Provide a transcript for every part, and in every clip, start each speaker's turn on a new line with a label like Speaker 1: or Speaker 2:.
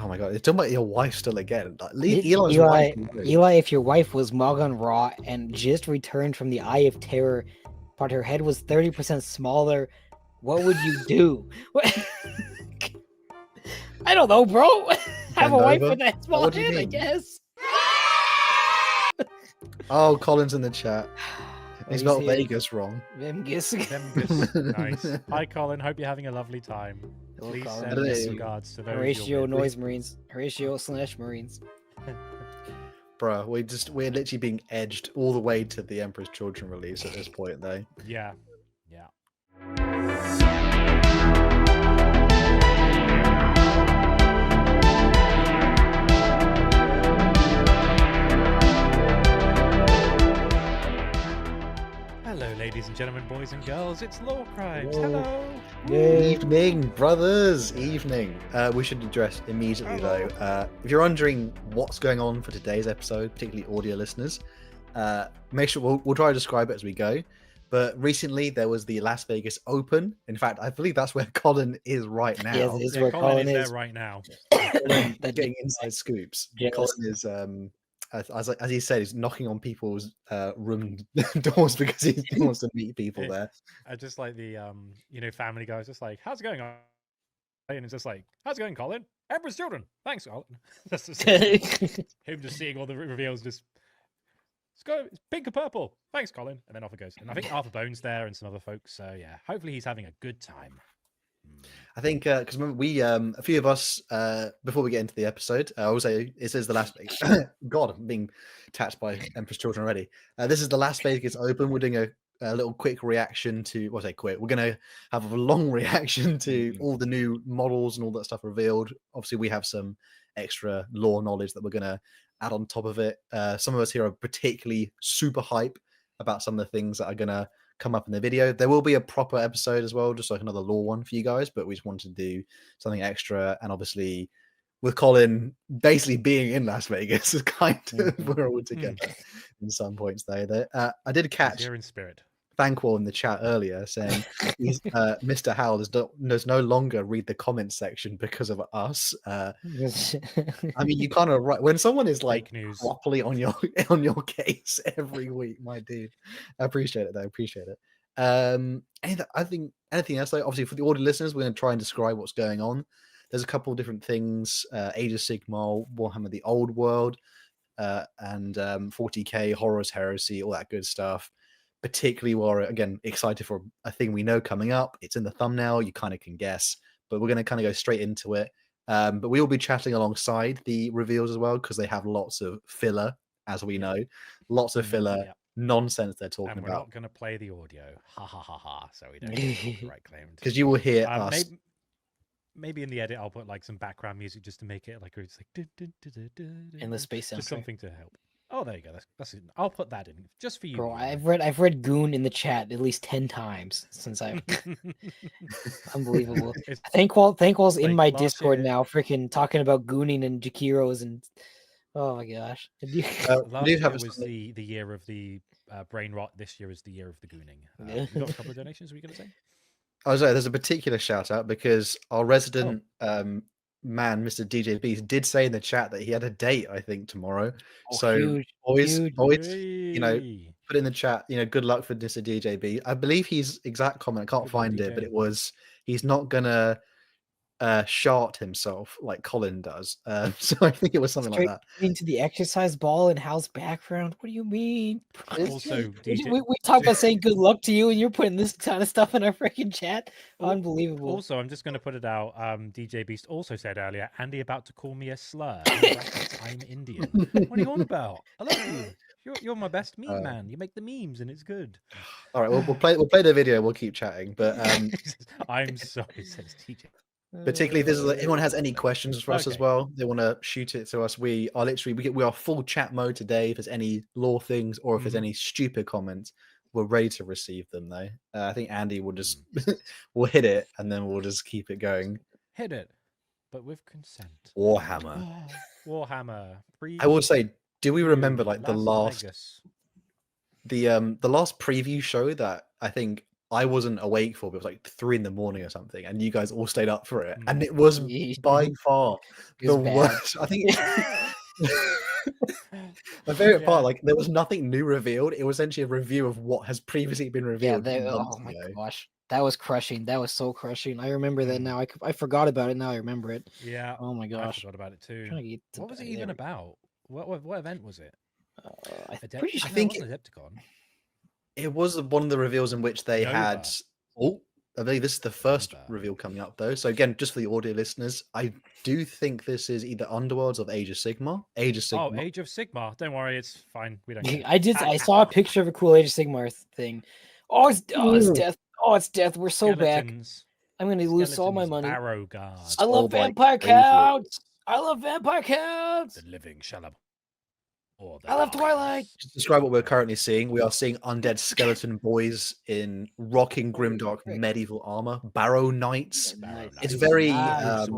Speaker 1: Oh my god, you're talking about your wife still again. Like, Elon's wife.
Speaker 2: Eli, if your wife was Morgan Raw and just returned from the Eye of Terror, but her head was 30% smaller, what would you do? I don't know, bro. Have a wife with that small head, I guess.
Speaker 1: Oh, Colin's in the chat. He spelled Vegas wrong.
Speaker 2: Vegas.
Speaker 3: Nice. Hi, Colin. Hope you're having a lovely time. Please send best regards to those.
Speaker 2: Horatio Noise Marines. Horatio/Marines.
Speaker 1: Bro, we're literally being edged all the way to the Emperor's Children release at this point, though.
Speaker 3: Yeah. Hello, ladies and gentlemen, boys and girls. It's Lorecrimes. Hello.
Speaker 1: Evening, brothers. Evening. We should address immediately though. If you're wondering what's going on for today's episode, particularly audio listeners, make sure we'll try to describe it as we go. But recently there was the Las Vegas Open. In fact, I believe that's where Colin is right now.
Speaker 2: Yes, it's where Colin is
Speaker 3: there right now.
Speaker 1: Getting inside scoops. Colin is as he said, he's knocking on people's room doors because he wants to meet people there.
Speaker 3: I just like the Family Guy is just like, how's it going? And it's just like, how's it going, Colin? Emperor's Children. Thanks, Colin. That's just him just seeing all the reveals. Just let's go. It's pink and purple. Thanks, Colin. And then off it goes. And I think Arthur Bone's there and some other folks. So yeah, hopefully he's having a good time.
Speaker 1: I think because remember we a few of us before we get into the episode, I will say it says the Las Vegas. God, I'm being taxed by Emperor's Children already. This is the Las Vegas Open. We're doing a little quick reaction to what I say quick. We're gonna have a long reaction to all the new models and all that stuff revealed. Obviously, we have some extra lore knowledge that we're gonna add on top of it. Some of us here are particularly super hype about some of the things that are gonna come up in the video. There will be a proper episode as well, just like another lore one for you guys, but we just wanted to do something extra. And obviously with Colin basically being in Las Vegas is kind of we're all together in some points there. I did catch
Speaker 3: here in spirit
Speaker 1: Thankwall in the chat earlier saying he's Mr. Howell does no longer read the comment section because of us. I mean, you kind of right when someone is like properly on your case every week, my dude. I appreciate it though. Appreciate it. I think anything else, like obviously for the audio listeners, we're going to try and describe what's going on. There's a couple of different things: Age of Sigmar, Warhammer: The Old World, and 40k, Horrors Heresy, all that good stuff. Particularly, we're again excited for a thing we know coming up. It's in the thumbnail, you kind of can guess, but we're going to kind of go straight into it. But we will be chatting alongside the reveals as well because they have lots of filler, as we know, lots of filler nonsense they're talking
Speaker 3: and we're
Speaker 1: about.
Speaker 3: Not going to play the audio, so we don't get copyright claimed.
Speaker 1: Because you will hear us.
Speaker 3: Maybe in the edit I'll put like some background music just to make it like it's like
Speaker 2: in the space soundtrack.
Speaker 3: Just something to help. Oh, there you go. That's it. I'll put that in just for you.
Speaker 2: Bro, I've read Goon in the chat at least 10 times since I've unbelievable. Thankwall's in my Discord now, freaking talking about gooning and Jakiros and oh my gosh.
Speaker 3: Last year was the year of the brain rot. This year is the year of the gooning. We got a couple of donations. Were you going to say?
Speaker 1: I was like, there's a particular shout out because our resident man, Mr. DJ Beast, did say in the chat that he had a date, I think, tomorrow. So always, you know, put in the chat, you know, good luck for Mr. DJ B. I believe his exact comment, I can't find it, but it was he's not gonna shart himself like Colin does. So I think it was something like that.
Speaker 2: Into the exercise ball in Hal's background. What do you mean?
Speaker 3: Also,
Speaker 2: we talk about saying good luck to you, and you're putting this kind of stuff in our freaking chat. Unbelievable.
Speaker 3: Also, I'm just going to put it out. DJ Beast also said earlier, Andy about to call me a slur. I'm Indian. What are you on about? I love you. You're my best meme man. You make the memes, and it's good.
Speaker 1: All right, we'll play the video. We'll keep chatting, but
Speaker 3: I'm sorry, says TJ.
Speaker 1: Particularly if anyone has any questions for us as well, they want to shoot it to us. We are literally we are full chat mode today. If there's any lore things or if there's any stupid comments, we're ready to receive them though. I think Andy will just we'll hit it and then we'll just keep it going.
Speaker 3: Hit it, but with consent.
Speaker 1: Warhammer.
Speaker 3: Warhammer.
Speaker 1: I will say, do we remember like the last preview show that I think I wasn't awake for, but it was like 3 in the morning or something, and you guys all stayed up for it, and it was by far
Speaker 2: It was
Speaker 1: the
Speaker 2: bad.
Speaker 1: worst. I think my favorite part, like there was nothing new revealed. It was essentially a review of what has previously been revealed.
Speaker 2: Oh my gosh, that was crushing. That was so crushing. I remember that now. I forgot about it. Now I remember it.
Speaker 3: Yeah.
Speaker 2: Oh my gosh.
Speaker 3: I forgot about it too. What was it even about? What event was it?
Speaker 2: I'm pretty sure.
Speaker 3: I think it wasn't Adepticon.
Speaker 1: It was one of the reveals in which they had. Oh, I believe this is the first reveal coming up though. So again, just for the audio listeners, I do think this is either Underworlds or Age of Sigmar. Age of Sigmar.
Speaker 3: Oh, Age of Sigmar. Don't worry, it's fine. We don't. Care.
Speaker 2: I saw a picture of a cool Age of Sigmar thing. Oh, it's death. Oh, it's death. We're so back. I'm gonna lose all my money.
Speaker 3: Barrow guards.
Speaker 2: I love vampire counts. I love vampire counts.
Speaker 3: The living shall abhor.
Speaker 2: I love Twilight.
Speaker 1: To describe what we're currently seeing, we are seeing undead skeleton boys in rocking grimdark medieval armor, barrow knights. It's very again,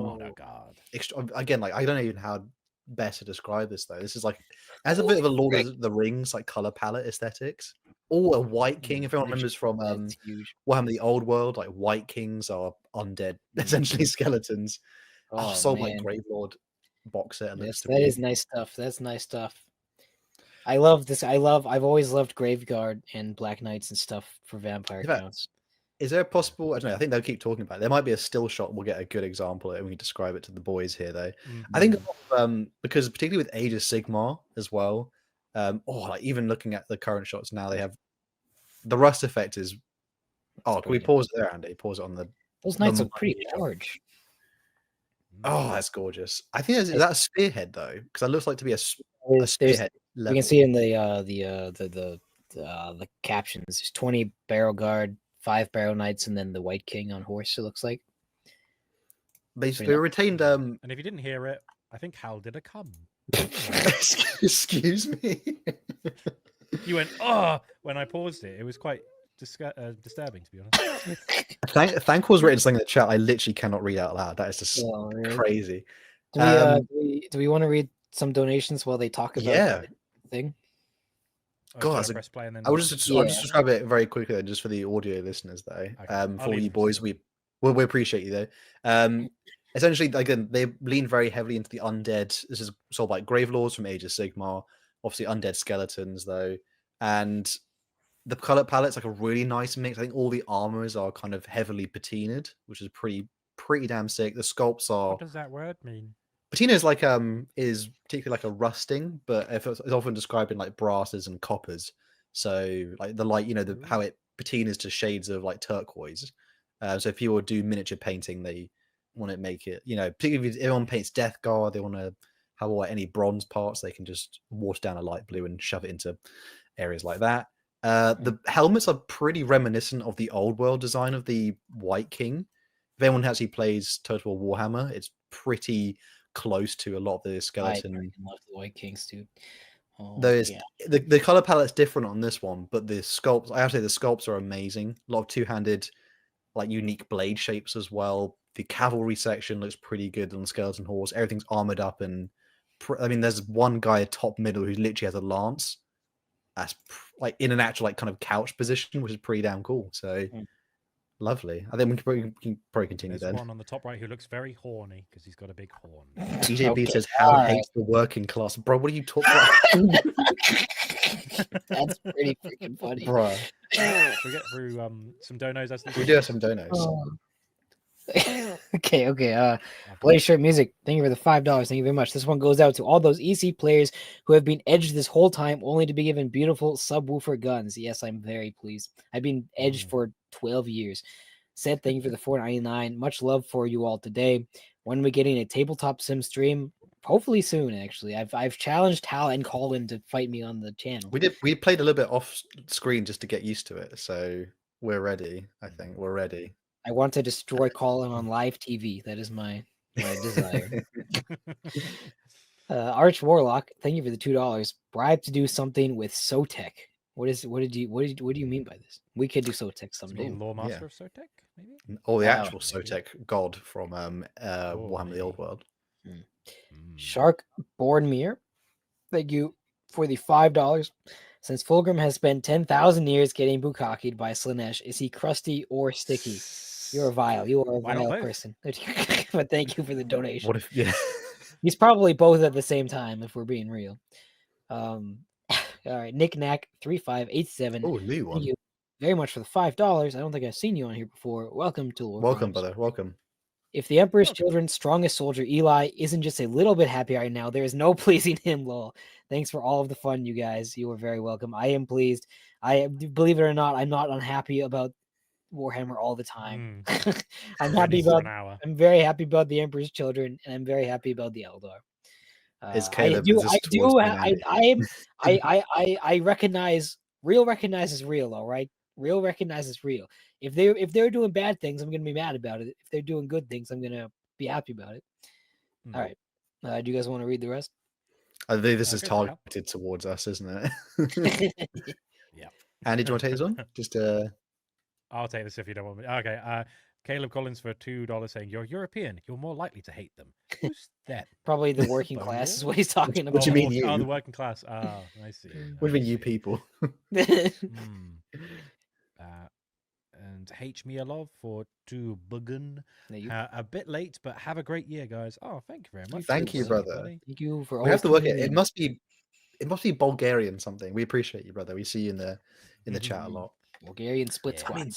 Speaker 1: like I don't know even how best to describe this though. This is like as a bit of a Lord of the Rings like color palette aesthetics. Or a White King, if everyone remembers from Warhammer the Old World, like White Kings are undead, essentially skeletons. Soulblight Gravelord box set.
Speaker 2: Yes, that is nice stuff. That's nice stuff. I love this. I've always loved Graveguard and Black Knights and stuff for vampire counts.
Speaker 1: Is there a possible? I don't know. I think they'll keep talking about it. There might be a still shot. We'll get a good example, and we can describe it to the boys here, though. I think because particularly with Age of Sigmar as well. Like even looking at the current shots now, they have the rust effect is. Oh, can we pause it there, Andy? Pause it on the.
Speaker 2: Those knights are pretty large.
Speaker 1: Oh, that's gorgeous. I think is that a spearhead though? Because that looks like to be a spearhead.
Speaker 2: You can see in the captions. There's 20 barrow guard, 5 barrow knights, and then the White King on horse. It looks like.
Speaker 1: Basically, retained.
Speaker 3: And if you didn't hear it, I think Hal did a cum.
Speaker 1: Excuse me.
Speaker 3: You went when I paused it. It was quite disturbing, to be honest.
Speaker 1: Thank was written something in the chat. I literally cannot read out loud. That is just crazy.
Speaker 2: Do we want to read some donations while they talk about the thing?
Speaker 1: God, I will just describe it very quickly then, just for the audio listeners though. For you boys, we appreciate you though. Essentially, again, they lean very heavily into the undead. This is sort of like Gravelords from Age of Sigmar, obviously undead skeletons though, and the color palette's like a really nice mix. I think all the armors are kind of heavily patinaed, which is pretty damn sick. The sculpts are.
Speaker 3: What does that word mean?
Speaker 1: Patina is like is particularly like a rusting, but it's often described in like brasses and coppers. So like the light, how it patinas to shades of like turquoise. So if people do miniature painting, they want to make it, particularly if everyone paints Death Guard, they want to have like any bronze parts, they can just water down a light blue and shove it into areas like that. The helmets are pretty reminiscent of the old world design of the White King. If anyone actually plays Total War Warhammer, it's pretty close to a lot of the skeleton.
Speaker 2: I love the White Kings, dude.
Speaker 1: The color palette's different on this one, but the sculpts, I have to say the sculpts are amazing. A lot of two-handed, like unique blade shapes as well. The cavalry section looks pretty good on the skeleton horse. Everything's armored up, and there's one guy top middle who literally has a lance. That's like in an actual like kind of couch position, which is pretty damn cool. So lovely. I think we can probably continue.
Speaker 3: There's
Speaker 1: then
Speaker 3: one on the top right who looks very horny because he's got a big horn.
Speaker 1: DJB says Hal hates the working class. Bro, what are you talking about?
Speaker 2: That's pretty freaking funny,
Speaker 1: bro.
Speaker 3: Should we get through some donos?
Speaker 1: We do have some donos.
Speaker 2: Okay. Blaze Shirt Music, thank you for the $5. Thank you very much. This one goes out to all those EC players who have been edged this whole time only to be given beautiful subwoofer guns. Yes, I'm very pleased. I've been edged for 12 years. Said thank you for the $4.99. Much love for you all today. When are we getting a tabletop sim stream? Hopefully soon, actually. I've challenged Hal and Colin to fight me on the channel.
Speaker 1: We played a little bit off screen just to get used to it, so we're ready. I think we're ready.
Speaker 2: I want to destroy Colin on live TV. That is my desire. Arch Warlock, thank you for the $2. Bribe to do something with Sotek. What do you mean by this? We could do Sotek someday.
Speaker 3: Lore Master of Sotek, maybe?
Speaker 1: Or the actual Sotek god from Warhammer the Old World.
Speaker 2: Shark Bornmere, thank you for the $5. Since Fulgrim has spent 10,000 years getting bukakied by Slanesh, is he crusty or sticky? You're vile. You are a
Speaker 3: Why not
Speaker 2: vile
Speaker 3: both?
Speaker 2: person. But thank you for the donation.
Speaker 1: What if? Yeah.
Speaker 2: He's probably both at the same time, if we're being real. All right, Nick Knack 3587.
Speaker 1: Oh, new
Speaker 2: Thank
Speaker 1: one.
Speaker 2: you very much for the $5. I don't think I've seen you on here before. Welcome to Lore
Speaker 1: Welcome,
Speaker 2: Crimes.
Speaker 1: brother. Welcome.
Speaker 2: If the Emperor's Children's strongest soldier, Eli, isn't just a little bit happy right now, there is no pleasing him, lol. Thanks for all of the fun, you guys. You are very welcome. I am pleased. Believe it or not, I'm not unhappy about Warhammer all the time. I'm happy about. I'm very happy about the Emperor's Children, and I'm very happy about the Eldar. I recognize real recognizes real, all right? Real recognizes real. If they're doing bad things, I'm gonna be mad about it. If they're doing good things, I'm gonna be happy about it. All right. Do you guys want to read the rest?
Speaker 1: I think this is targeted towards us, isn't it?
Speaker 3: Yeah.
Speaker 1: Andy, do you want to take this one? Just
Speaker 3: I'll take this if you don't want me. Okay. Caleb Collins for $2 saying, "You're European. You're more likely to hate them." Who's that?
Speaker 2: Probably the working class is what he's talking about.
Speaker 1: What do you mean, you?
Speaker 3: Oh, the working class. Oh, I see.
Speaker 1: What do you mean, you people?
Speaker 3: And H me a love for $2 buggen. A bit late, but have a great year, guys. Oh, thank you very much.
Speaker 1: Thank you, brother.
Speaker 2: Thank you for all.
Speaker 1: We have to work it. It must be Bulgarian something. We appreciate you, brother. We see you in the chat a lot.
Speaker 2: Bulgarian split squats.
Speaker 1: I mean,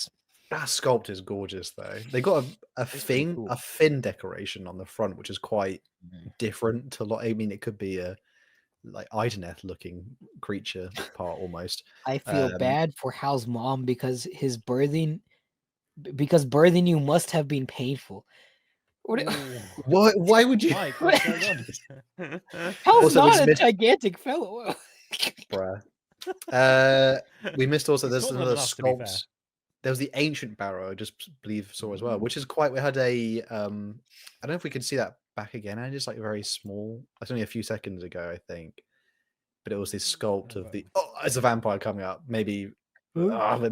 Speaker 1: that sculpt is gorgeous, though. They got a fin decoration on the front, which is quite different to a lot. I mean, it could be a like Ideneth looking creature part almost.
Speaker 2: I feel bad for Hal's mom because birthing you must have been painful.
Speaker 1: Why would you?
Speaker 2: Hal's not a gigantic fellow.
Speaker 1: Bruh. We missed also. There's another sculpt. There was the ancient barrow. I just believe saw as well, which is quite. We had a. I don't know if we could see that back again. And it's like very small. That's only a few seconds ago, I think. But it was this sculpt of the. Oh, it's a vampire coming up. Maybe. Stay on the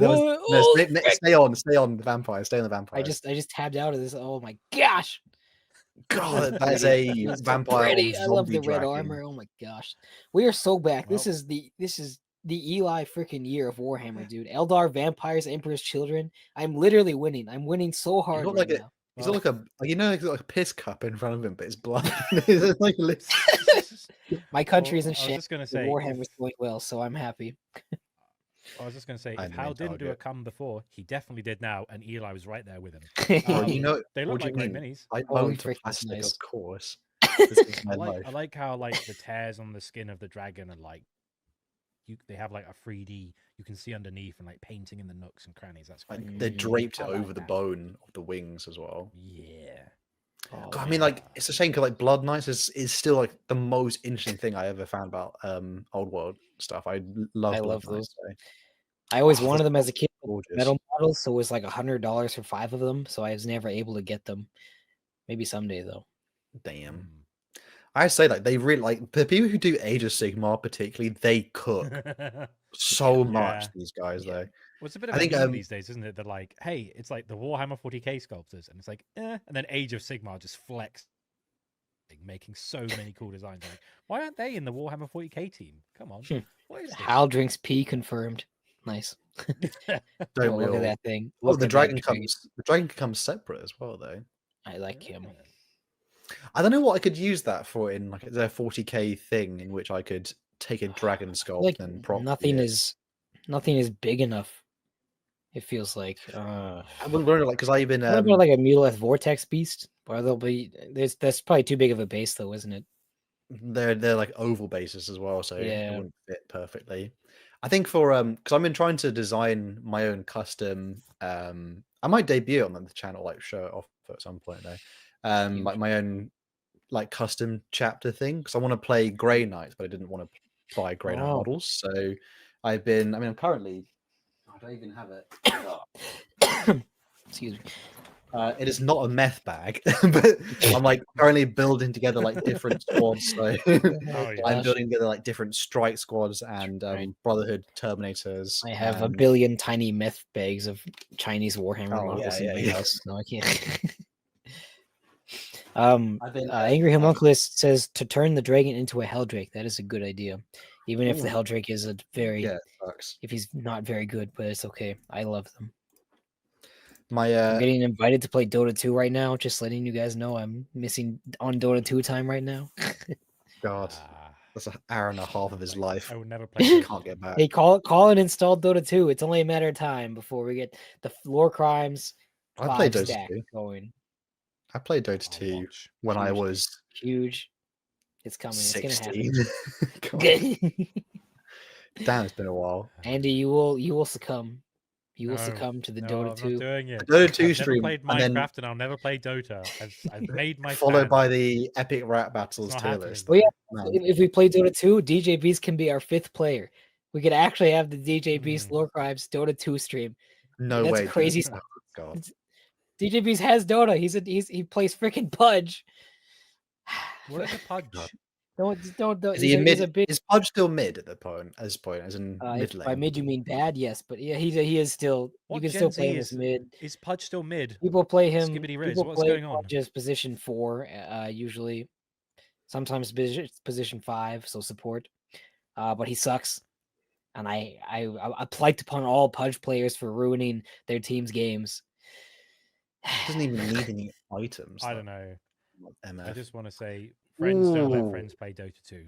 Speaker 1: vampire. Stay on the vampire.
Speaker 2: I just tabbed out of this. Oh my gosh.
Speaker 1: God, that is a vampire.
Speaker 2: I love the red armor. Oh my gosh, we are so back. Well, this is the Eli freaking year of Warhammer, dude. Eldar, vampires, Emperor's Children. I'm literally winning. I'm winning so hard right now.
Speaker 1: He's got like a he's got like a piss cup in front of him, but it's blood.
Speaker 2: My country isn't shit.
Speaker 3: Say
Speaker 2: Warhammer's going well, so I'm happy.
Speaker 3: I was just going to say, if Hal didn't do a come before, he definitely did now, and Eli was right there with him. They look like great minis.
Speaker 1: I own plastic, nice. Of course.
Speaker 3: I like how like the tears on the skin of the dragon are like they have like a 3D. You can see underneath and like painting in the nooks and crannies. That's quite cool.
Speaker 1: They're draped over the bone of the wings as well.
Speaker 3: Yeah.
Speaker 1: Oh, God, I mean, like it's a shame because like Blood Knights is still like the most interesting thing I ever found about old world stuff. I love those.
Speaker 2: I always wanted them as a kid. Metal models, so it was like $100 for 5 of them. So I was never able to get them. Maybe someday though.
Speaker 1: Damn. I say like they really like the people who do Age of Sigmar, particularly. They cook so much. These guys though.
Speaker 3: Well, it's a bit of a meme these days, isn't it? They're like, hey, it's like the Warhammer 40k sculptors, and it's like, and then Age of Sigmar just flex, making so many cool designs. Like, why aren't they in the Warhammer 40k team? Come on. What is this?
Speaker 2: Hal drinks pee confirmed. Nice.
Speaker 1: Don't
Speaker 2: look at that thing.
Speaker 1: Well, the dragon comes separate as well, though.
Speaker 2: I like him.
Speaker 1: I don't know what I could use that for in like their 40k thing in which I could take a dragon sculpt and prop.
Speaker 2: Nothing is big enough. It feels like
Speaker 1: I wouldn't learn it like because I've been
Speaker 2: like a Muleth Vortex beast, or there'll be that's probably too big of a base though, isn't it?
Speaker 1: They're like oval bases as well, so it wouldn't fit perfectly. I think for because I've been trying to design my own custom. I might debut on the channel, like show it off at some point though. Like my own like custom chapter thing because I want to play Grey Knights, but I didn't want to buy Grey Knight models. So I'm currently. I don't even have it.
Speaker 2: Excuse me.
Speaker 1: It is not a meth bag, but I'm like currently building together like different squads. So I'm building together like different strike squads and Brotherhood Terminators.
Speaker 2: I have a billion tiny meth bags of Chinese Warhammer models in my house. No, I can't.
Speaker 1: I think
Speaker 2: Angry Homunculus says to turn the dragon into a Helldrake. That is a good idea, even if the
Speaker 1: Ooh.
Speaker 2: Helldrake is a very
Speaker 1: yeah, it sucks.
Speaker 2: if he's not very good, but it's okay. I love them.
Speaker 1: My
Speaker 2: I'm getting invited to play Dota 2 right now. Just letting you guys know I'm missing on Dota 2 time right now.
Speaker 1: God, that's an hour and a half of his life.
Speaker 3: I would never play.
Speaker 1: He can't get back.
Speaker 2: Hey, call and install Dota 2. It's only a matter of time before we get the Lorecrimes
Speaker 1: I played
Speaker 2: 5
Speaker 1: Dota
Speaker 2: stack
Speaker 1: 2.
Speaker 2: going.
Speaker 1: I played Dota 2 when I was
Speaker 2: huge. It's coming.
Speaker 1: 16.
Speaker 2: It's gonna happen.
Speaker 1: Damn, it's been a while.
Speaker 2: Andy, you will succumb. You will
Speaker 3: No,
Speaker 2: succumb to the
Speaker 3: no,
Speaker 2: Dota
Speaker 3: I'm
Speaker 2: 2.
Speaker 3: not doing it.
Speaker 1: Dota 2
Speaker 3: I've
Speaker 1: stream,
Speaker 3: never played
Speaker 1: and then
Speaker 3: Minecraft, and I'll never play Dota. I've made my
Speaker 1: followed
Speaker 3: stand.
Speaker 1: by the epic rap battles
Speaker 3: not
Speaker 1: tier
Speaker 3: happening.
Speaker 1: list.
Speaker 2: Oh yeah,
Speaker 1: Man,
Speaker 2: if we play Dota 2, DJ Beast can be our 5th player. We could actually have the DJ Beast
Speaker 3: Hmm.
Speaker 2: Lorecrimes Dota 2 stream.
Speaker 1: no
Speaker 2: That's
Speaker 1: way.
Speaker 2: crazy
Speaker 1: dude.
Speaker 2: stuff.
Speaker 1: Oh, God.
Speaker 2: DJ Beast has Dota. He plays freaking Pudge.
Speaker 3: What is a Pudge?
Speaker 2: Don't.
Speaker 1: Is he
Speaker 2: he's a
Speaker 1: mid?
Speaker 2: big.
Speaker 1: Is Pudge still mid at the point? As in mid
Speaker 2: By
Speaker 1: lane?
Speaker 2: mid you mean bad? Yes, but yeah, he is still.
Speaker 3: What
Speaker 2: you can
Speaker 3: Gen
Speaker 2: still
Speaker 3: Z
Speaker 2: play him as mid.
Speaker 3: Is Pudge still mid?
Speaker 2: People play him.
Speaker 3: Skibbity Riz,
Speaker 2: People
Speaker 3: what's
Speaker 2: play
Speaker 3: going on?
Speaker 2: Pudge as position 4, usually. Sometimes position 5, so support. But he sucks, and I plight upon all Pudge players for ruining their team's games.
Speaker 1: Doesn't even need any items.
Speaker 3: I don't know. I
Speaker 1: MF.
Speaker 3: just want to say, friends don't let
Speaker 1: Ooh.
Speaker 3: friends play Dota 2.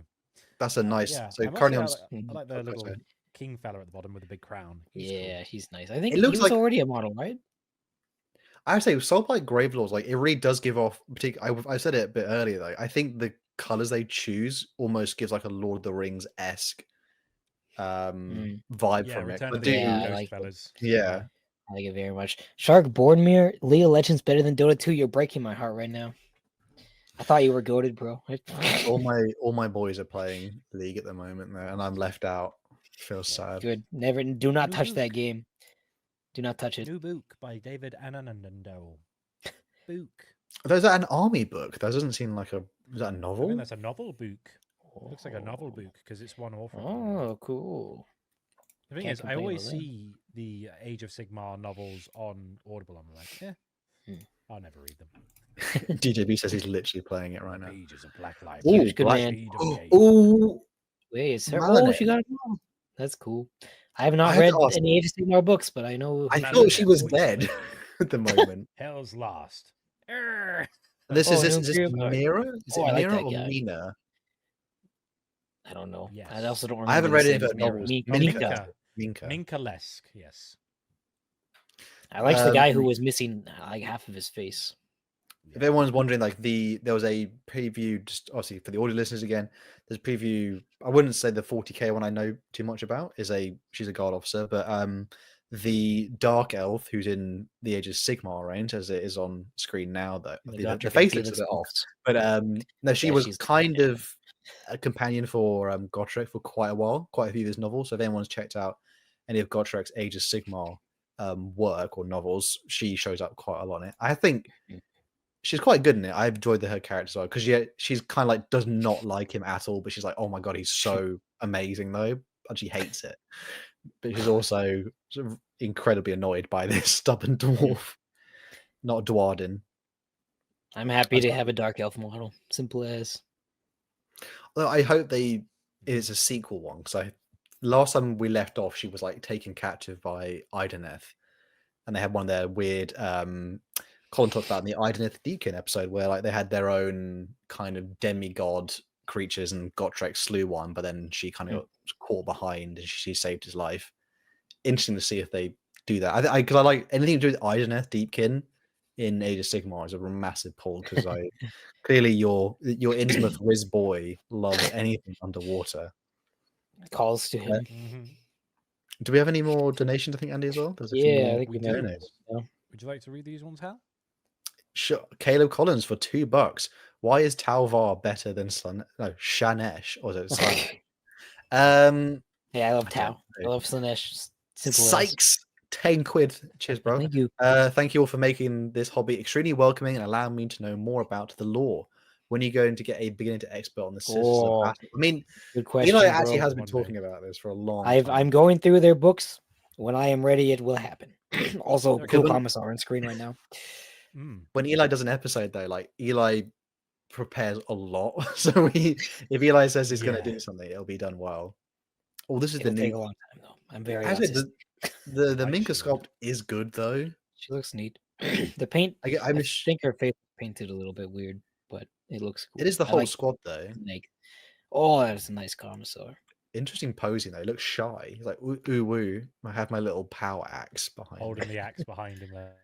Speaker 1: That's a nice.
Speaker 3: Yeah,
Speaker 1: So
Speaker 3: I must
Speaker 1: currently
Speaker 3: say,
Speaker 1: on.
Speaker 3: I like the
Speaker 1: okay,
Speaker 3: little
Speaker 1: sorry.
Speaker 3: king fella at the bottom with the big crown. He's
Speaker 2: Yeah,
Speaker 3: cool.
Speaker 2: he's nice. I think
Speaker 1: It
Speaker 2: he
Speaker 1: looks
Speaker 2: was
Speaker 1: like-
Speaker 2: already a model, right?
Speaker 1: I would say Soulblight Gravelords, like it really does give off. I said it a bit earlier though. I think the colors they choose almost gives like a Lord of the Rings esque vibe
Speaker 3: Yeah,
Speaker 1: from it.
Speaker 3: Return
Speaker 1: I
Speaker 3: of the
Speaker 1: do-
Speaker 2: I
Speaker 3: Ghost
Speaker 2: like it.
Speaker 3: fellas.
Speaker 1: yeah.
Speaker 2: I like it very much. Shark Boardmere, League of Legends better than Dota 2. You're breaking my heart right now. I thought you were goated, bro.
Speaker 1: all my boys are playing League at the moment though, and I'm left out. Feels sad.
Speaker 2: Good. Never. Do not
Speaker 3: New
Speaker 2: touch that
Speaker 3: book.
Speaker 2: game. Do not touch it.
Speaker 3: New book by David Ananando. Book.
Speaker 1: Is that an army book? That doesn't seem like a. Is that a
Speaker 3: I
Speaker 1: novel?
Speaker 3: think that's a novel book. Looks like a novel book because it's one author.
Speaker 2: Oh, cool.
Speaker 3: The thing
Speaker 2: Can't
Speaker 3: is, I
Speaker 2: complain
Speaker 3: always
Speaker 2: about that.
Speaker 3: see the Age of Sigmar novels on Audible. I'm like, yeah, I'll never read them.
Speaker 1: DJB says he's literally playing it right now.
Speaker 3: Pages of Black Light.
Speaker 1: Ooh,
Speaker 2: Good
Speaker 1: Black-
Speaker 2: man.
Speaker 3: Speed of Gaze.
Speaker 1: Ooh,
Speaker 2: Wait, is her? Oh,
Speaker 1: Melanie.
Speaker 2: she got it. That's cool. I have not
Speaker 1: I had
Speaker 2: read
Speaker 1: to ask-
Speaker 2: any Age of Sigmar books, but I know.
Speaker 1: I
Speaker 3: Melanie.
Speaker 1: thought she was dead at the moment.
Speaker 3: Hell's Lost. Err.
Speaker 1: This
Speaker 2: Oh,
Speaker 1: is
Speaker 2: New
Speaker 1: this
Speaker 2: Imperial Guard.
Speaker 1: Mira? Is
Speaker 2: Oh,
Speaker 1: it
Speaker 2: I like
Speaker 1: Mira
Speaker 2: that
Speaker 1: or
Speaker 2: guy.
Speaker 1: Mina?
Speaker 2: I don't know. I
Speaker 3: Yes.
Speaker 2: also don't remember.
Speaker 1: I haven't
Speaker 2: the
Speaker 1: read any
Speaker 2: same
Speaker 1: of her
Speaker 2: as Mira.
Speaker 1: novels.
Speaker 2: Minka.
Speaker 1: Minka.
Speaker 3: Minka.
Speaker 1: Minka.
Speaker 3: Minka-lesque, yes.
Speaker 2: I liked the guy who was missing like half of his face.
Speaker 1: If everyone's wondering, like there was a preview, just obviously for the audio listeners again. There's a preview. I wouldn't say the 40k one I know too much about. She's a guard officer, but the dark elf who's in the Age of Sigmar range, as it is on screen now, though the face looks a bit off. But no, she was kind of a companion for Gotrek for quite a while, quite a few of his novels. So if anyone's checked out any of Gotrek's Age of Sigmar work or novels, she shows up quite a lot in it. I think she's quite good in it. I've enjoyed her character as well because she's kind of like does not like him at all, but she's like, oh my god, he's so amazing though, and she hates it. But she's also sort of incredibly annoyed by this stubborn dwarf, not Dwarden.
Speaker 2: I'm happy to have a dark elf model. Simple as.
Speaker 1: Well, I hope it's a sequel one because last time we left off, she was like taken captive by Ideneth, and they had one of their weird. Colin talked about in the Ideneth Deacon episode where like they had their own kind of demigod creatures and Gotrek slew one, but then she kind of got caught behind and she saved his life. Interesting to see if they do that. Because I like anything to do with Ideneth Deepkin in Age of Sigmar is a massive pull because clearly your Innsmouth whiz boy loves anything underwater.
Speaker 2: Calls to him.
Speaker 1: Do we have any more donations? I think Andy as well. There's a few
Speaker 2: Yeah,
Speaker 1: more
Speaker 2: I think we do.
Speaker 1: donated.
Speaker 3: Would you like to read these ones, Hal?
Speaker 1: Sure. Caleb Collins for $2. Why is Talvar better than Shanesh? Or is it Slanesh?
Speaker 2: Yeah, I love
Speaker 1: I
Speaker 2: Tau.
Speaker 1: don't
Speaker 2: I
Speaker 1: know.
Speaker 2: love Slanesh. Simple as.
Speaker 1: Sykes, 10 quid. Cheers, bro.
Speaker 2: Thank you.
Speaker 1: Thank you all for making this hobby extremely welcoming and allowing me to know more about the lore. When are you going to get a beginner to expert on the Sisters of Battle? I mean,
Speaker 2: good question.
Speaker 1: Eli actually
Speaker 2: bro.
Speaker 1: has been
Speaker 3: One day.
Speaker 1: talking about this for a long time.
Speaker 2: I'm going through their books. When I am ready, it will happen. Also,
Speaker 3: Okay,
Speaker 2: cool
Speaker 1: when-
Speaker 2: comments are on screen right now.
Speaker 1: When Eli does an episode, though, like Eli prepares a lot. So if Eli says he's going to
Speaker 3: Yeah.
Speaker 1: do something, it'll be done well. Oh, this is
Speaker 2: It'll
Speaker 1: the
Speaker 2: take
Speaker 1: new.
Speaker 2: a long time though. I'm very
Speaker 1: Actually,
Speaker 2: autistic.
Speaker 1: the
Speaker 3: I
Speaker 1: Minka
Speaker 3: should.
Speaker 1: sculpt is good though.
Speaker 2: She looks neat. The paint,
Speaker 1: I
Speaker 2: I
Speaker 1: wish
Speaker 2: think her face is painted a little bit weird, but it looks cool.
Speaker 1: it is the
Speaker 2: I
Speaker 1: whole
Speaker 2: like
Speaker 1: squad though.
Speaker 2: like, oh, that's a nice connoisseur.
Speaker 1: Interesting posing though. He looks shy. He's like ooh woo. I have my little power axe behind
Speaker 3: Holding
Speaker 1: me.
Speaker 3: the axe behind him there.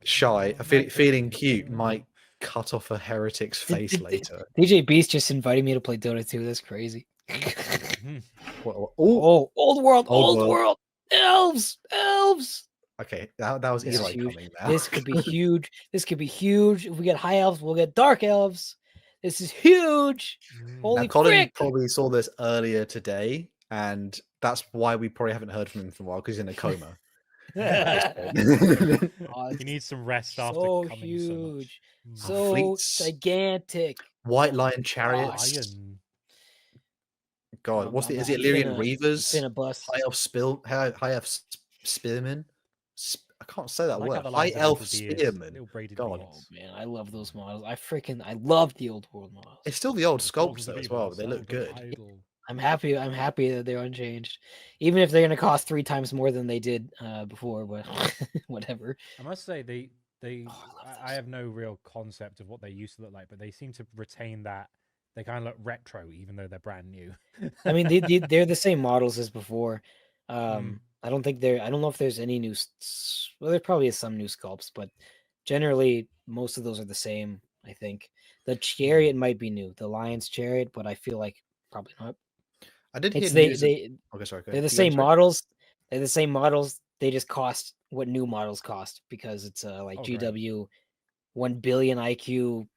Speaker 1: Shy,
Speaker 3: Oh,
Speaker 1: feeling
Speaker 3: nice.
Speaker 1: cute might cut off a heretic's face later.
Speaker 2: DJ Beast just invited me to play Dota 2. That's crazy.
Speaker 3: Mhm.
Speaker 1: Oh,
Speaker 2: Oh, old world,
Speaker 1: Old
Speaker 2: old world. Elves, elves.
Speaker 1: okay, that was
Speaker 2: This is
Speaker 1: Eli
Speaker 2: huge.
Speaker 1: coming now.
Speaker 2: This could be huge. This could be huge. If we get high elves, we'll get dark elves. This is huge.
Speaker 3: Mm.
Speaker 2: Holy
Speaker 1: Now, Colin
Speaker 2: frick.
Speaker 1: probably saw this earlier today, and that's why we probably haven't heard from him for a while because he's in a coma.
Speaker 2: Oh,
Speaker 3: He needs some rest after
Speaker 2: so
Speaker 3: coming so much.
Speaker 2: huge.
Speaker 3: Mm.
Speaker 2: So
Speaker 1: Fleets.
Speaker 2: gigantic.
Speaker 1: White
Speaker 2: Oh,
Speaker 1: Lion chariots.
Speaker 3: Iron.
Speaker 1: God, what's the? Is it
Speaker 2: I'm
Speaker 1: Illyrian
Speaker 2: finna-
Speaker 1: Reavers?
Speaker 2: I'm finna bust.
Speaker 1: High elf spearmen. I can't say
Speaker 3: I
Speaker 1: that
Speaker 3: like how
Speaker 1: word.
Speaker 3: the
Speaker 1: High
Speaker 3: lions have
Speaker 1: elf
Speaker 3: little beards,
Speaker 1: spearmen.
Speaker 3: little braided
Speaker 1: God,
Speaker 3: beards.
Speaker 2: Oh man, I love those models. I love the old world models.
Speaker 1: it's still the old
Speaker 3: The
Speaker 1: sculpts
Speaker 3: thousands
Speaker 1: though
Speaker 3: of
Speaker 1: as
Speaker 3: evil,
Speaker 1: well. They look
Speaker 3: sound of
Speaker 1: good.
Speaker 3: idol.
Speaker 2: I'm happy that they're unchanged. Even if they're gonna cost 3 times more than they did before, but whatever.
Speaker 3: I must say they
Speaker 2: Oh, I love
Speaker 3: I
Speaker 2: those.
Speaker 3: have no real concept of what they used to look like, but they seem to retain that. They kind of look retro, even though they're brand new.
Speaker 2: I mean, they're the same models as before.
Speaker 3: Mm.
Speaker 2: I don't know if there's any new. Well, there probably is some new sculpts, but generally most of those are the same. I think the chariot might be new, the lion's chariot, but I feel like probably not.
Speaker 1: I did hear
Speaker 2: It's
Speaker 1: news.
Speaker 2: they
Speaker 1: Okay, sorry. Go
Speaker 2: they're
Speaker 1: ahead.
Speaker 2: the
Speaker 1: You go,
Speaker 2: same
Speaker 1: sorry.
Speaker 2: models. They're the same models. They just cost what new models cost because it's like
Speaker 3: Oh, great.
Speaker 2: GW 1 billion IQ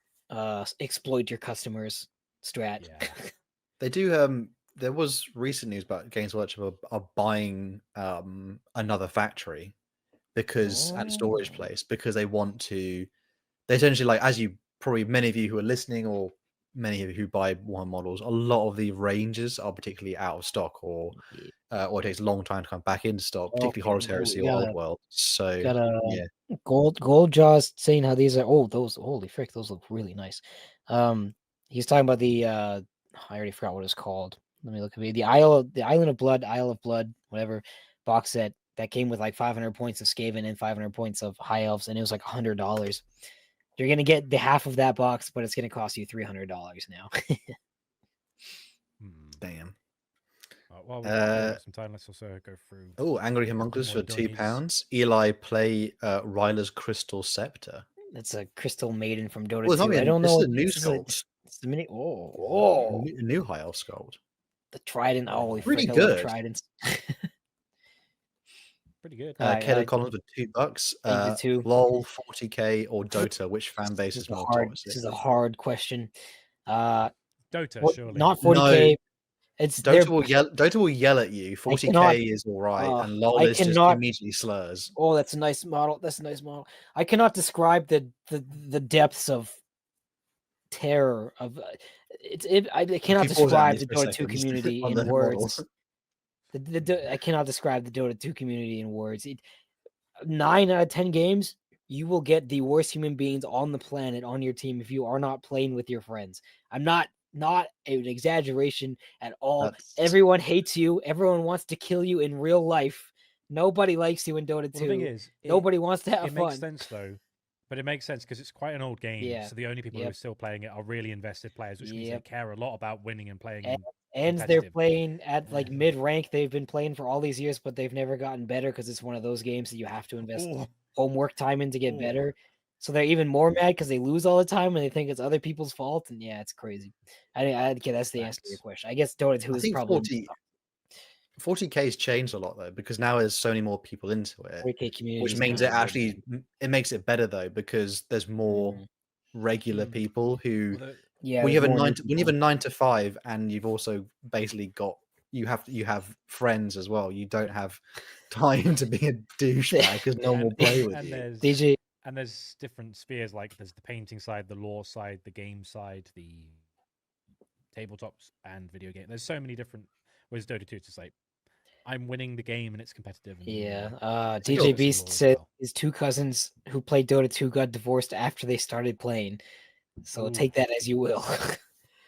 Speaker 2: exploit your customers strat.
Speaker 3: Yeah.
Speaker 1: They do. There was recent news about Games Workshop are buying another factory because and storage
Speaker 2: Oh.
Speaker 1: place because they want to. They essentially like as you probably many of you who are listening or many of you who buy one models, a lot of the ranges are particularly out of stock or it takes a long time to come back into stock, particularly
Speaker 2: Okay,
Speaker 1: Horus Heresy or Old World. So
Speaker 2: got a
Speaker 1: yeah,
Speaker 2: gold jaws saying how these are those holy frick, those look really nice. He's talking about the I already forgot what it's called. Let me look at it. The Isle of Blood, whatever box set that came with like 500 points of Skaven and 500 points of High Elves, and it was like $100. You're gonna get the half of that box, but it's gonna cost you $300 now.
Speaker 1: damn.
Speaker 3: Well, we've got some time. Let's also go through.
Speaker 1: Oh, Angry Homunculus for £2. Eli play Ryla's Crystal Scepter.
Speaker 2: That's a Crystal Maiden from Dota
Speaker 1: Well,
Speaker 2: 2. I don't know.
Speaker 1: This is a new sculpt.
Speaker 2: It's the mini.
Speaker 1: A
Speaker 2: Oh,
Speaker 1: new High Elf sculpt.
Speaker 2: the Trident. Holy
Speaker 1: Really
Speaker 2: frick, I love
Speaker 1: good.
Speaker 2: Tridents.
Speaker 3: Pretty good.
Speaker 1: Caleb Collins with $2.
Speaker 2: Thank you too.
Speaker 1: LOL, 40k, or Dota? Which fan base is more toxic?
Speaker 2: This is a hard question.
Speaker 3: Dota, surely.
Speaker 2: Not 40k.
Speaker 1: No,
Speaker 2: It's
Speaker 1: Dota will yell at you. 40k is all right, and LOL is just immediately slurs.
Speaker 2: Oh, that's a nice model. That's a nice model. I cannot describe the depths of terror of I cannot describe the Dota 2 community in words. I cannot describe the Dota 2 community in words. 9 out of 10 games, you will get the worst human beings on the planet on your team if you are not playing with your friends. I'm not an exaggeration at all. Everyone hates you. Everyone wants to kill you in real life. Nobody likes you in Dota 2.
Speaker 3: The thing is,
Speaker 2: nobody wants to have fun.
Speaker 3: It makes sense though. But it makes sense because it's quite an old game.
Speaker 2: Yeah.
Speaker 3: So the only people who are still playing it are really invested players, which means they care a lot about winning and playing.
Speaker 2: And they're playing at like mid rank. They've been playing for all these years, but they've never gotten better because it's one of those games that you have to invest homework time in to get better. So they're even more mad because they lose all the time and they think it's other people's fault. And yeah, it's crazy. I guess that's the answer to your question. I guess Dota 2 is probably
Speaker 1: 40k's changed a lot though because now there's so many more people into it, which means it makes it better though because there's more regular people who when you have a 9 to 5 and you've also basically got you have friends as well. You don't have time to be a douchebag because no one will play with you.
Speaker 2: DJ.
Speaker 3: And there's different spheres, like there's the painting side, the lore side, the game side, the tabletops, and video game. There's so many different. Whereas Dota 2, it's just like I'm winning the game and it's competitive. And,
Speaker 2: DJ Beast said his 2 cousins who played Dota 2 got divorced after they started playing. So
Speaker 3: Ooh.
Speaker 2: take that as you will.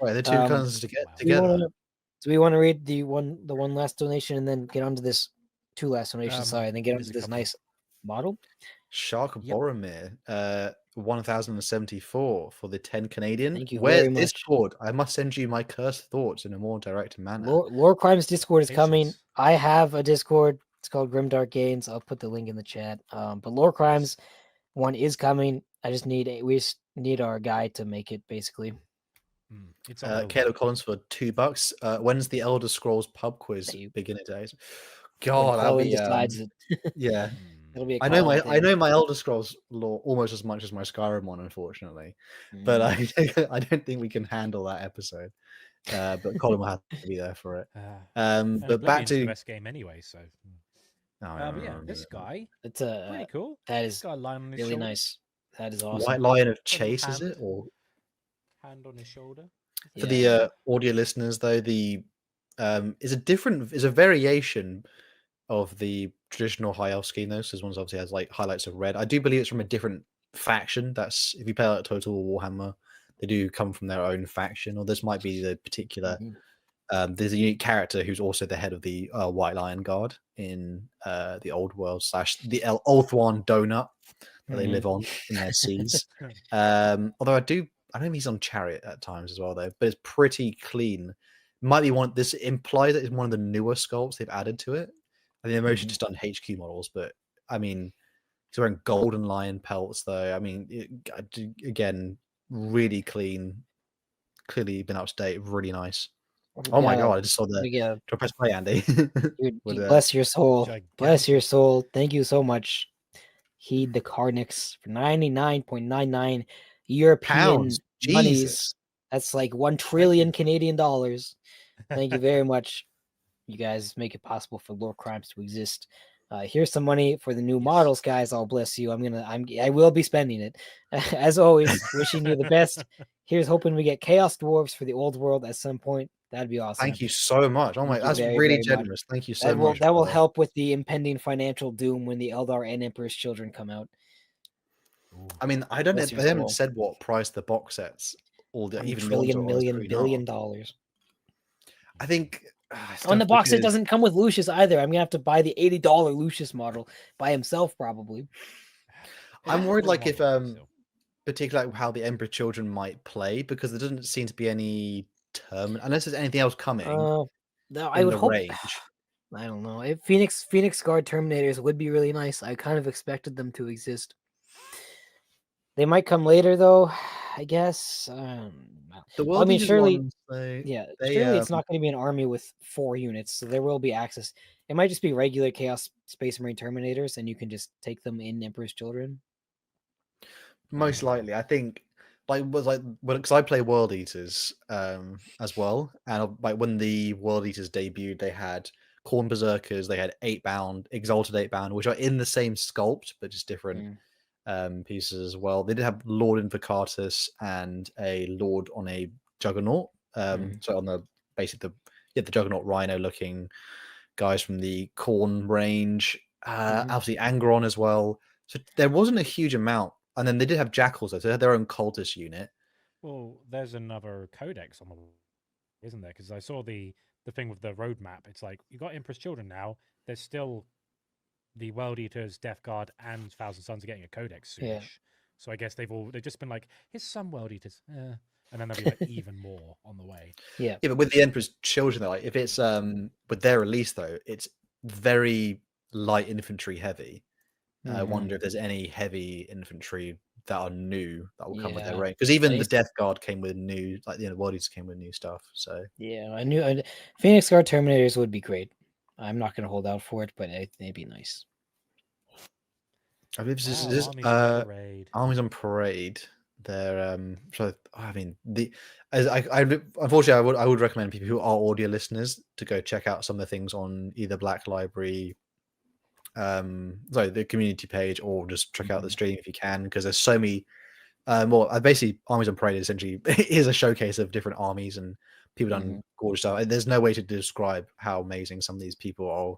Speaker 1: Right, the two guns together.
Speaker 2: Do we want to read the one last donation and then get onto this two last donations? Sorry, and then get onto this nice model.
Speaker 1: Shark Boromir, 1074 for the 10 Canadian.
Speaker 2: Thank you
Speaker 1: Where's
Speaker 2: very much.
Speaker 1: Discord? I must send you my cursed thoughts in a more direct manner.
Speaker 2: Lorecrimes Discord is coming. I have a Discord. It's called Grimdark Games. I'll put the link in the chat. But Lorecrimes one is coming. I just need our guy to make it basically.
Speaker 3: It's
Speaker 1: Caleb Collins for $2. When's the Elder Scrolls pub quiz? Beginner days. God, that'll be
Speaker 2: decides it.
Speaker 1: Yeah.
Speaker 2: It'll be.
Speaker 1: I know my Elder Scrolls lore almost as much as my Skyrim one, unfortunately, but I don't think we can handle that episode. But Colin will have to be there for it. But back to
Speaker 3: the best game anyway. So, this guy.
Speaker 2: It's
Speaker 3: pretty cool.
Speaker 2: That is
Speaker 3: really
Speaker 2: nice. That is awesome.
Speaker 1: White Lion of Chase, is it, or
Speaker 3: hand on his shoulder?
Speaker 1: For the audio listeners, though, the is a variation of the traditional high elf scheme, though. So this one's obviously has like highlights of red. I do believe it's from a different faction. That's if you play like Total Warhammer, they do come from their own faction, or this might be the particular. There's a unique character who's also the head of the White Lion Guard in the Old World / the Ulthuan Donut that they live on in their seas. Although I don't think he's on Chariot at times as well, though. But it's pretty clean. Might be one. This implies that it's one of the newer sculpts they've added to it. I mean, they've mostly just done HQ models, but I mean, he's wearing golden lion pelts, though. I mean, again, really clean. Clearly been up to date. Really nice. Oh my god! I just saw the. Press play, Andy.
Speaker 2: Bless your soul. Bless your soul. Thank you so much. Heed the Carnix for 99.99 European monies. That's like 1 trillion Canadian dollars. Thank you very much. You guys make it possible for Lorecrimes to exist. Here's some money for the new models, guys. I'll bless you. I will be spending it. As always, wishing you the best. Here's hoping we get Chaos Dwarves for the old world at some point. That'd be awesome.
Speaker 1: Thank you so much. Oh my, that's really generous. Thank you so much.
Speaker 2: That will help with the impending financial doom when the Eldar and Emperor's Children come out.
Speaker 1: I mean, I don't know. They haven't said what price the box sets or the even
Speaker 2: billion dollars.
Speaker 1: I think
Speaker 2: on the box set doesn't come with Lucius either. I'm gonna have to buy the $80 Lucius model by himself probably.
Speaker 1: I'm worried, like if particularly like how the Emperor Children might play, because there doesn't seem to be any term unless there's anything else coming.
Speaker 2: No, I would hope. Range. I don't know. If Phoenix Guard Terminators would be really nice. I kind of expected them to exist. They might come later, though. I guess. Surely. Surely it's not going to be an army with 4 units, so there will be access. It might just be regular Chaos Space Marine Terminators, and you can just take them in Emperor's Children.
Speaker 1: Most likely, I think. Because I play World Eaters as well, and like when the World Eaters debuted, they had Khorne Berserkers, they had 8-bound, Exalted 8-bound, which are in the same sculpt but just different pieces as well. They did have Lord Invocatus and a Lord on a Juggernaut. So on the Juggernaut Rhino looking guys from the Khorne range, obviously Angron as well. So there wasn't a huge amount. And then they did have Jackals, though. So they had their own cultist unit.
Speaker 3: Well, there's another codex on the, isn't there? Because I saw the thing with the roadmap. It's like you got Emperor's Children now. There's still the World Eaters, Death Guard, and Thousand Sons are getting a codex soonish. Yeah. So I guess they've just been like, here's some World Eaters, and then there'll be like even more on the way.
Speaker 1: Yeah, but with the Emperor's Children, though, like if it's with their release though, it's very light infantry heavy. I wonder if there's any heavy infantry that are new that will come with their range. Because even the Death Guard came with new, like the World Eaters came with new stuff. So
Speaker 2: yeah, I knew Phoenix Guard Terminators would be great. I'm not going to hold out for it, but it'd be nice.
Speaker 1: I believe this is Armies on Parade. They're unfortunately I would recommend people who are audio listeners to go check out some of the things on either Black Library, the community page, or just check out the stream if you can, because there's so many. Basically, Armies on Parade essentially is a showcase of different armies and people done gorgeous stuff. There's no way to describe how amazing some of these people are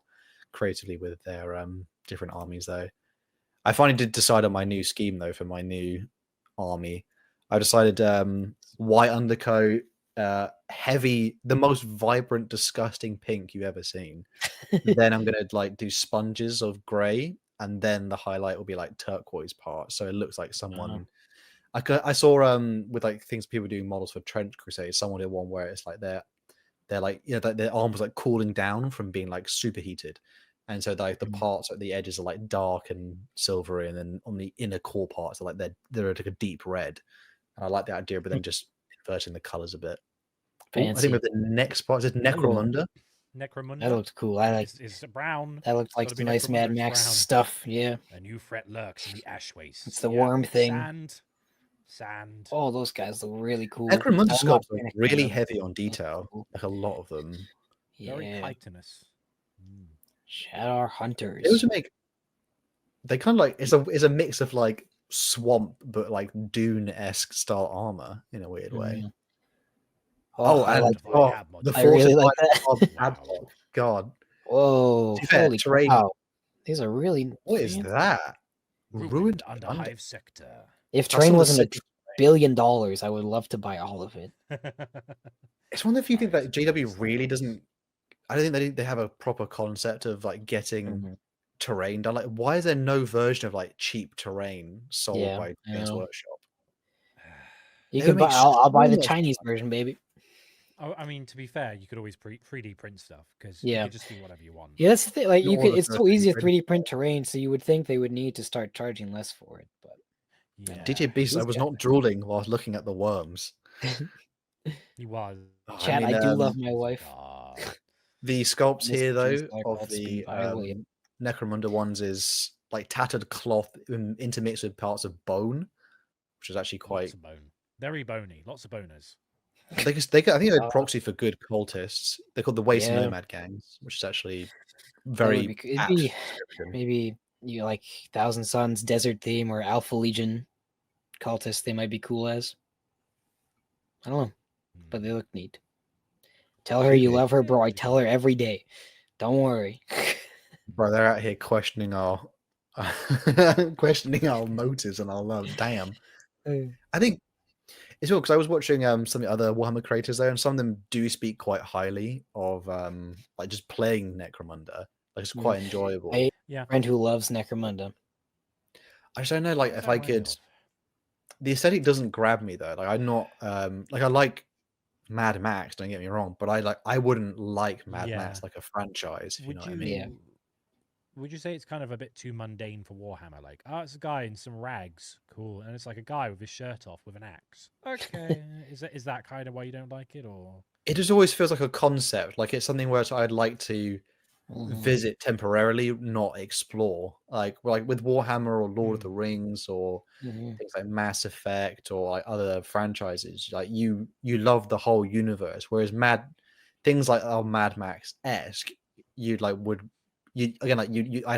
Speaker 1: creatively with their different armies, though. I finally did decide on my new scheme, though, for my new army. I decided white undercoat, heavy, the most vibrant, disgusting pink you've ever seen. Then I'm gonna like do sponges of grey, and then the highlight will be like turquoise part, so it looks like someone. I saw with like things people doing models for Trench Crusade, someone did one where it's like they're like, you know, like their arm was like cooling down from being like superheated, and so like the parts at the edges are like dark and silvery, and then on the inner core parts are like they're like a deep red. And I like the idea, but then just inverting the colors a bit. I think with the next part is Necromunda.
Speaker 3: Necromunda.
Speaker 2: That looked cool. I like.
Speaker 3: It's brown.
Speaker 2: That looked like some nice Mad Max stuff. Yeah.
Speaker 3: A new threat lurks in the ash waste.
Speaker 2: It's the worm thing.
Speaker 3: Sand.
Speaker 2: Oh, those guys look really cool.
Speaker 1: Necromunda sculpts are really heavy on detail. Like a lot of them.
Speaker 2: Yeah.
Speaker 3: Very chitinous.
Speaker 2: Shadow Hunters.
Speaker 1: They also make. They kind of like it's a mix of like swamp but like Dune-esque style armor in a weird way.
Speaker 2: Oh,
Speaker 1: I like
Speaker 2: the I really like that.
Speaker 1: Wow. God.
Speaker 2: Whoa! Holy
Speaker 1: terrain.
Speaker 2: Wow. These are really.
Speaker 1: What is that?
Speaker 3: Ruined Underhive sector.
Speaker 2: If terrain wasn't $1 billion, I would love to buy all of it.
Speaker 1: It's one of the few things that JW really doesn't. I don't think they have a proper concept of like getting terrain done. Like, why is there no version of like cheap terrain sold by Games Workshop?
Speaker 2: You can buy. I'll buy the Chinese version, baby.
Speaker 3: Oh, I mean, to be fair, you could always 3D print stuff because you can just do whatever you want.
Speaker 2: Yeah, that's the thing. Like you could, it's so easy to 3D print terrain, so you would think they would need to start charging less for it. But
Speaker 1: DJ Beast, I was not drooling while looking at the worms.
Speaker 3: He was.
Speaker 2: Chat, I do love my wife.
Speaker 1: The sculpts here, though, of the Necromunda ones is like tattered cloth intermixed with parts of bone, which is actually quite
Speaker 3: very bony. Lots of boners.
Speaker 1: I think they're proxy for good cultists. They're called the Waste Nomad Gangs, which is actually very
Speaker 2: maybe you like Thousand Suns desert theme or Alpha Legion cultists. They might be cool as. I don't know, but they look neat. Tell her you love her, bro. I tell her every day. Don't worry.
Speaker 1: Bro, they're out here questioning our motives and our love. Damn. I think it's cool because I was watching some of the other Warhammer creators there, and some of them do speak quite highly of like just playing Necromunda. Like it's quite enjoyable.
Speaker 2: I have a friend who loves Necromunda.
Speaker 1: I just don't know, like if I could. The aesthetic doesn't grab me though. Like I'm not like I like Mad Max. Don't get me wrong, but I wouldn't like Mad Max like a franchise. If you know what I mean?
Speaker 2: Yeah.
Speaker 3: Would you say it's kind of a bit too mundane for Warhammer? Like, oh, it's a guy in some rags, cool, and it's like a guy with his shirt off with an axe. Okay, is that kind of why you don't like it, or?
Speaker 1: It just always feels like a concept. Like it's something where I'd like to visit temporarily, not explore. Like with Warhammer or Lord of the Rings or things like Mass Effect or like other franchises. Like you love the whole universe, whereas things like Mad Max-esque, I'd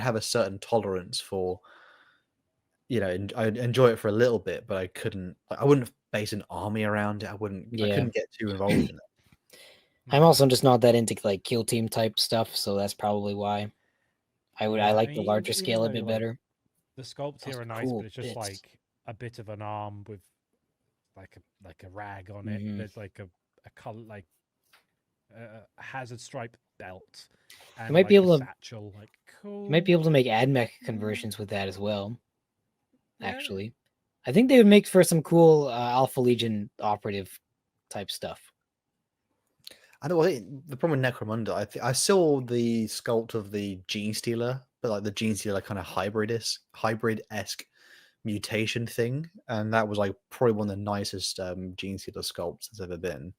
Speaker 1: have a certain tolerance for, I'd enjoy it for a little bit, but I wouldn't base an army around it. I couldn't get too involved in it.
Speaker 2: I'm also just not that into like kill team type stuff, so that's probably why I like the larger scale a bit better.
Speaker 3: The sculpts here are nice, but it's just like a bit of an arm with like a rag on it. There's like a color, like a hazard stripe belt. And
Speaker 2: you might be able to
Speaker 3: satchel, like cool.
Speaker 2: You might be able to make AdMech conversions with that as well. Actually, I think they would make for some cool Alpha Legion operative type stuff.
Speaker 1: I know the problem with Necromunda. I saw the sculpt of the Gene Stealer, but like the Gene Stealer kind of hybrid-esque mutation thing, and that was like probably one of the nicest Gene Stealer sculpts there's ever been.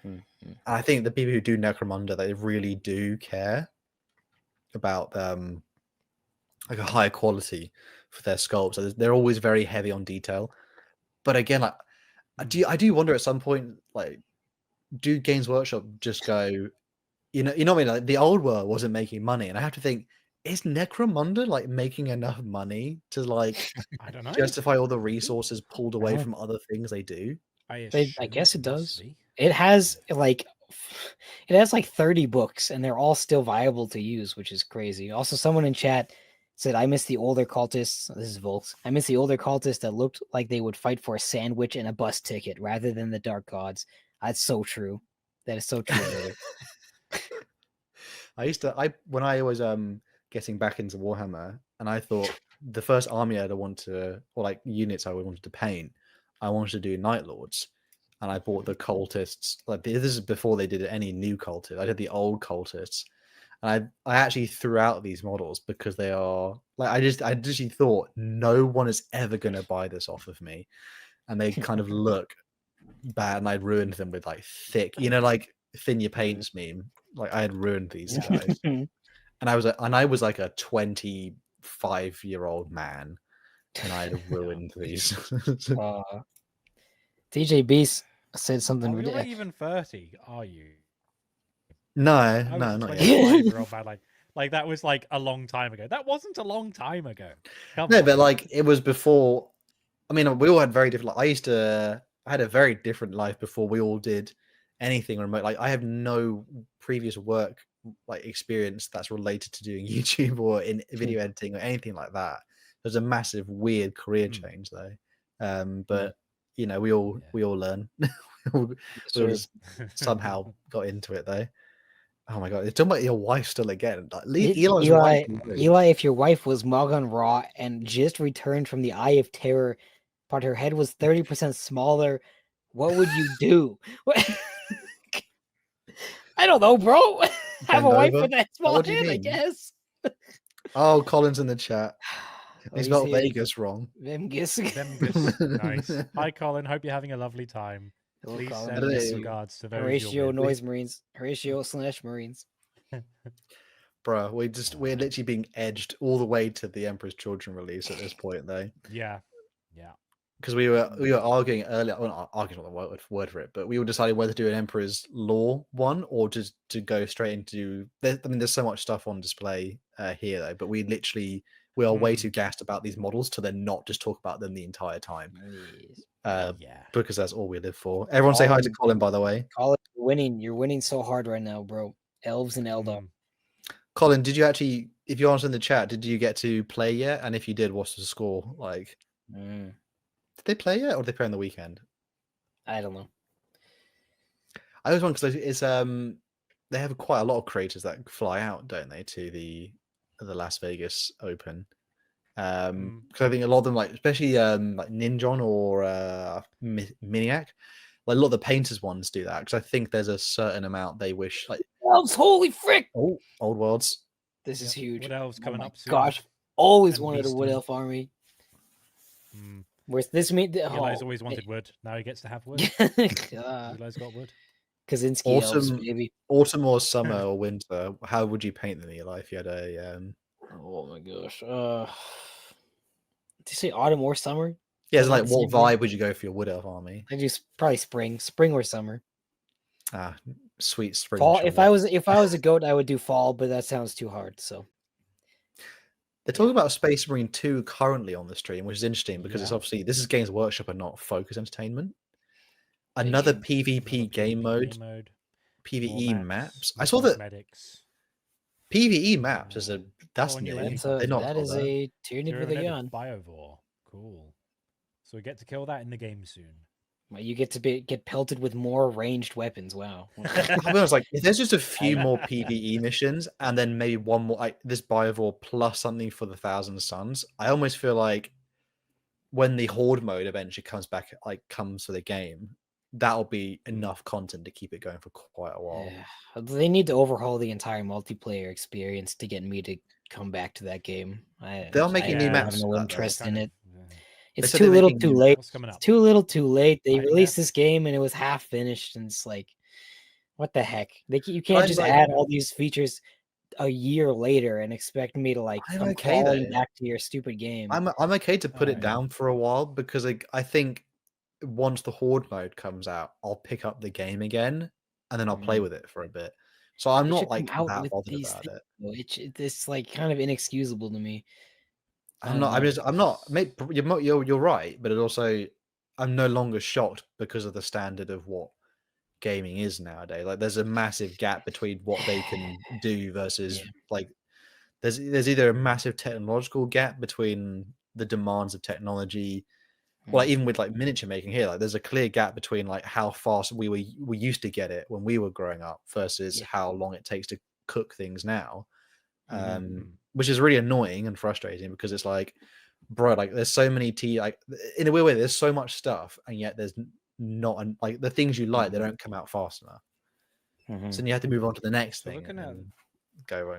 Speaker 1: And I think the people who do Necromunda, they really do care about like a higher quality for their sculpts. So they're always very heavy on detail. But again, like I do wonder at some point, like, do Games Workshop just go, you know what I mean? Like the old world wasn't making money, and I have to think, is Necromunda like making enough money to like
Speaker 3: I don't know,
Speaker 1: justify all the resources pulled away from other things they do?
Speaker 2: I guess it does. It has like 30 books, and they're all still viable to use, which is crazy. Also, someone in chat Said, I miss the older cultists. This is Volks. I miss the older cultists that looked like they would fight for a sandwich and a bus ticket rather than the dark gods. That's so true. That is so true, brother.
Speaker 1: When I was getting back into Warhammer, and I thought the first army I'd want to, or like units I would want to paint, I wanted to do Night Lords, and I bought the cultists. Like this is before they did any new cultists. I did the old cultists, and I actually threw out these models because they are like I just thought no one is ever going to buy this off of me, and they kind of look bad, and I ruined them with like thick, like thin your paints meme. Like I had ruined these guys, and I was like a 25-year-old man, and I had ruined these.
Speaker 2: DJ Beast said something.
Speaker 3: You're not even 30, are you?
Speaker 1: No, not
Speaker 3: yet. Like that was like a long time ago. That wasn't a long time ago.
Speaker 1: Come on. But like it was before. I mean, we all had very different. I had a very different life before we all did anything remote. Like I have no previous work like experience that's related to doing YouTube or in video editing or anything like that. There's a massive weird career change though. But we all learn. we just somehow got into it though. Oh my god! It's talking about your wife still again. Like,
Speaker 2: Eli, if your wife was Morgan Raw and just returned from the Eye of Terror, but her head was 30% smaller, what would you do? I don't know, bro. Have a wife with that small head, I guess.
Speaker 1: Oh, Colin's in the chat. He spelled Vegas wrong.
Speaker 2: Vegas.
Speaker 3: Nice. Hi, Colin. Hope you're having a lovely time.
Speaker 2: Hello,
Speaker 3: please
Speaker 2: Colin.
Speaker 3: send us regards to those.
Speaker 2: Horatio Noise Marines. Horatio/Marines.
Speaker 1: Bro, we're literally being edged all the way to the Emperor's Children release at this point, though.
Speaker 3: Yeah.
Speaker 1: Because we were arguing earlier. Well, not arguing, not the word for it, but we were deciding whether to do an Emperor's Law one or just to go straight into. I mean, there's so much stuff on display here, though. But we are way too gassed about these models to then not just talk about them the entire time. Because that's all we live for. Everyone say hi to Colin, by the way.
Speaker 2: Colin, you're winning. You're winning so hard right now, bro. Elves and Eldar.
Speaker 1: Colin, did you actually, if you answered in the chat, did you get to play yet? And if you did, what's the score like? Did they play yet, or did they play on the weekend?
Speaker 2: I don't know.
Speaker 1: I always wonder because it's they have quite a lot of creators that fly out, don't they, to the Las Vegas Open? Because I think a lot of them, like especially like Ninjon or Miniac, like a lot of the painters ones do that because I think there's a certain amount they wish like
Speaker 2: elves. Holy frick!
Speaker 1: Oh, old worlds.
Speaker 2: This is huge.
Speaker 3: Wood elves coming up soon.
Speaker 2: Gosh, always wanted a wood elf army. Where's this mean?
Speaker 3: Eli's always wanted wood. Now he gets to have wood. Eli's got wood.
Speaker 2: Kaczynski elves, maybe.
Speaker 1: Autumn or summer or winter. How would you paint them, Eli, if you had a?
Speaker 2: Oh my gosh. Did you say autumn or summer?
Speaker 1: Yeah, it's like what vibe would you go for your wood elf army?
Speaker 2: I do probably spring or summer.
Speaker 1: Ah, sweet spring.
Speaker 2: Fall. If I was a goat, I would do fall, but that sounds too hard. So
Speaker 1: they're talking about Space Marine 2 currently on the stream, which is interesting because it's obviously this is Games Workshop and not Focus Entertainment. Another PvP game mode. PvE maps. I saw that PvE maps is that's new.
Speaker 2: That is a Tyranny for the Gun.
Speaker 3: Biovore. Cool. So we get to kill that in the game soon.
Speaker 2: Well, you get to get pelted with more ranged weapons. Wow.
Speaker 1: I was like, if there's just a few more PvE missions and then maybe one more like this Biovore plus something for the 1,000 Suns, I almost feel like when the Horde mode eventually comes for the game, that'll be enough content to keep it going for quite a while.
Speaker 2: Yeah. They need to overhaul the entire multiplayer experience to get me to come back to that game.
Speaker 1: They're making new maps.
Speaker 2: I have no interest in it. It's
Speaker 1: too
Speaker 2: little too late. It's too little too late. They released this game and it was half finished, and it's like, what the heck? You can't just add all these features a year later and expect me to come crawling back to your stupid game.
Speaker 1: I'm okay to put it down for a while because I think once the Horde mode comes out, I'll pick up the game again and then I'll play with it for a bit. So I'm not that bothered about it.
Speaker 2: It's kind of inexcusable to me.
Speaker 1: I'm not. You're right, but it also, I'm no longer shocked because of the standard of what gaming is nowadays. Like, there's a massive gap between what they can do versus there's either a massive technological gap between the demands of technology, well, like, even with like miniature making here, like there's a clear gap between like how fast we used to get it when we were growing up versus how long it takes to cook things now, which is really annoying and frustrating because it's like, bro, like there's so many like in a weird way there's so much stuff and yet there's not like the things you like, they don't come out fast enough. So then you have to move on to the next thing and go.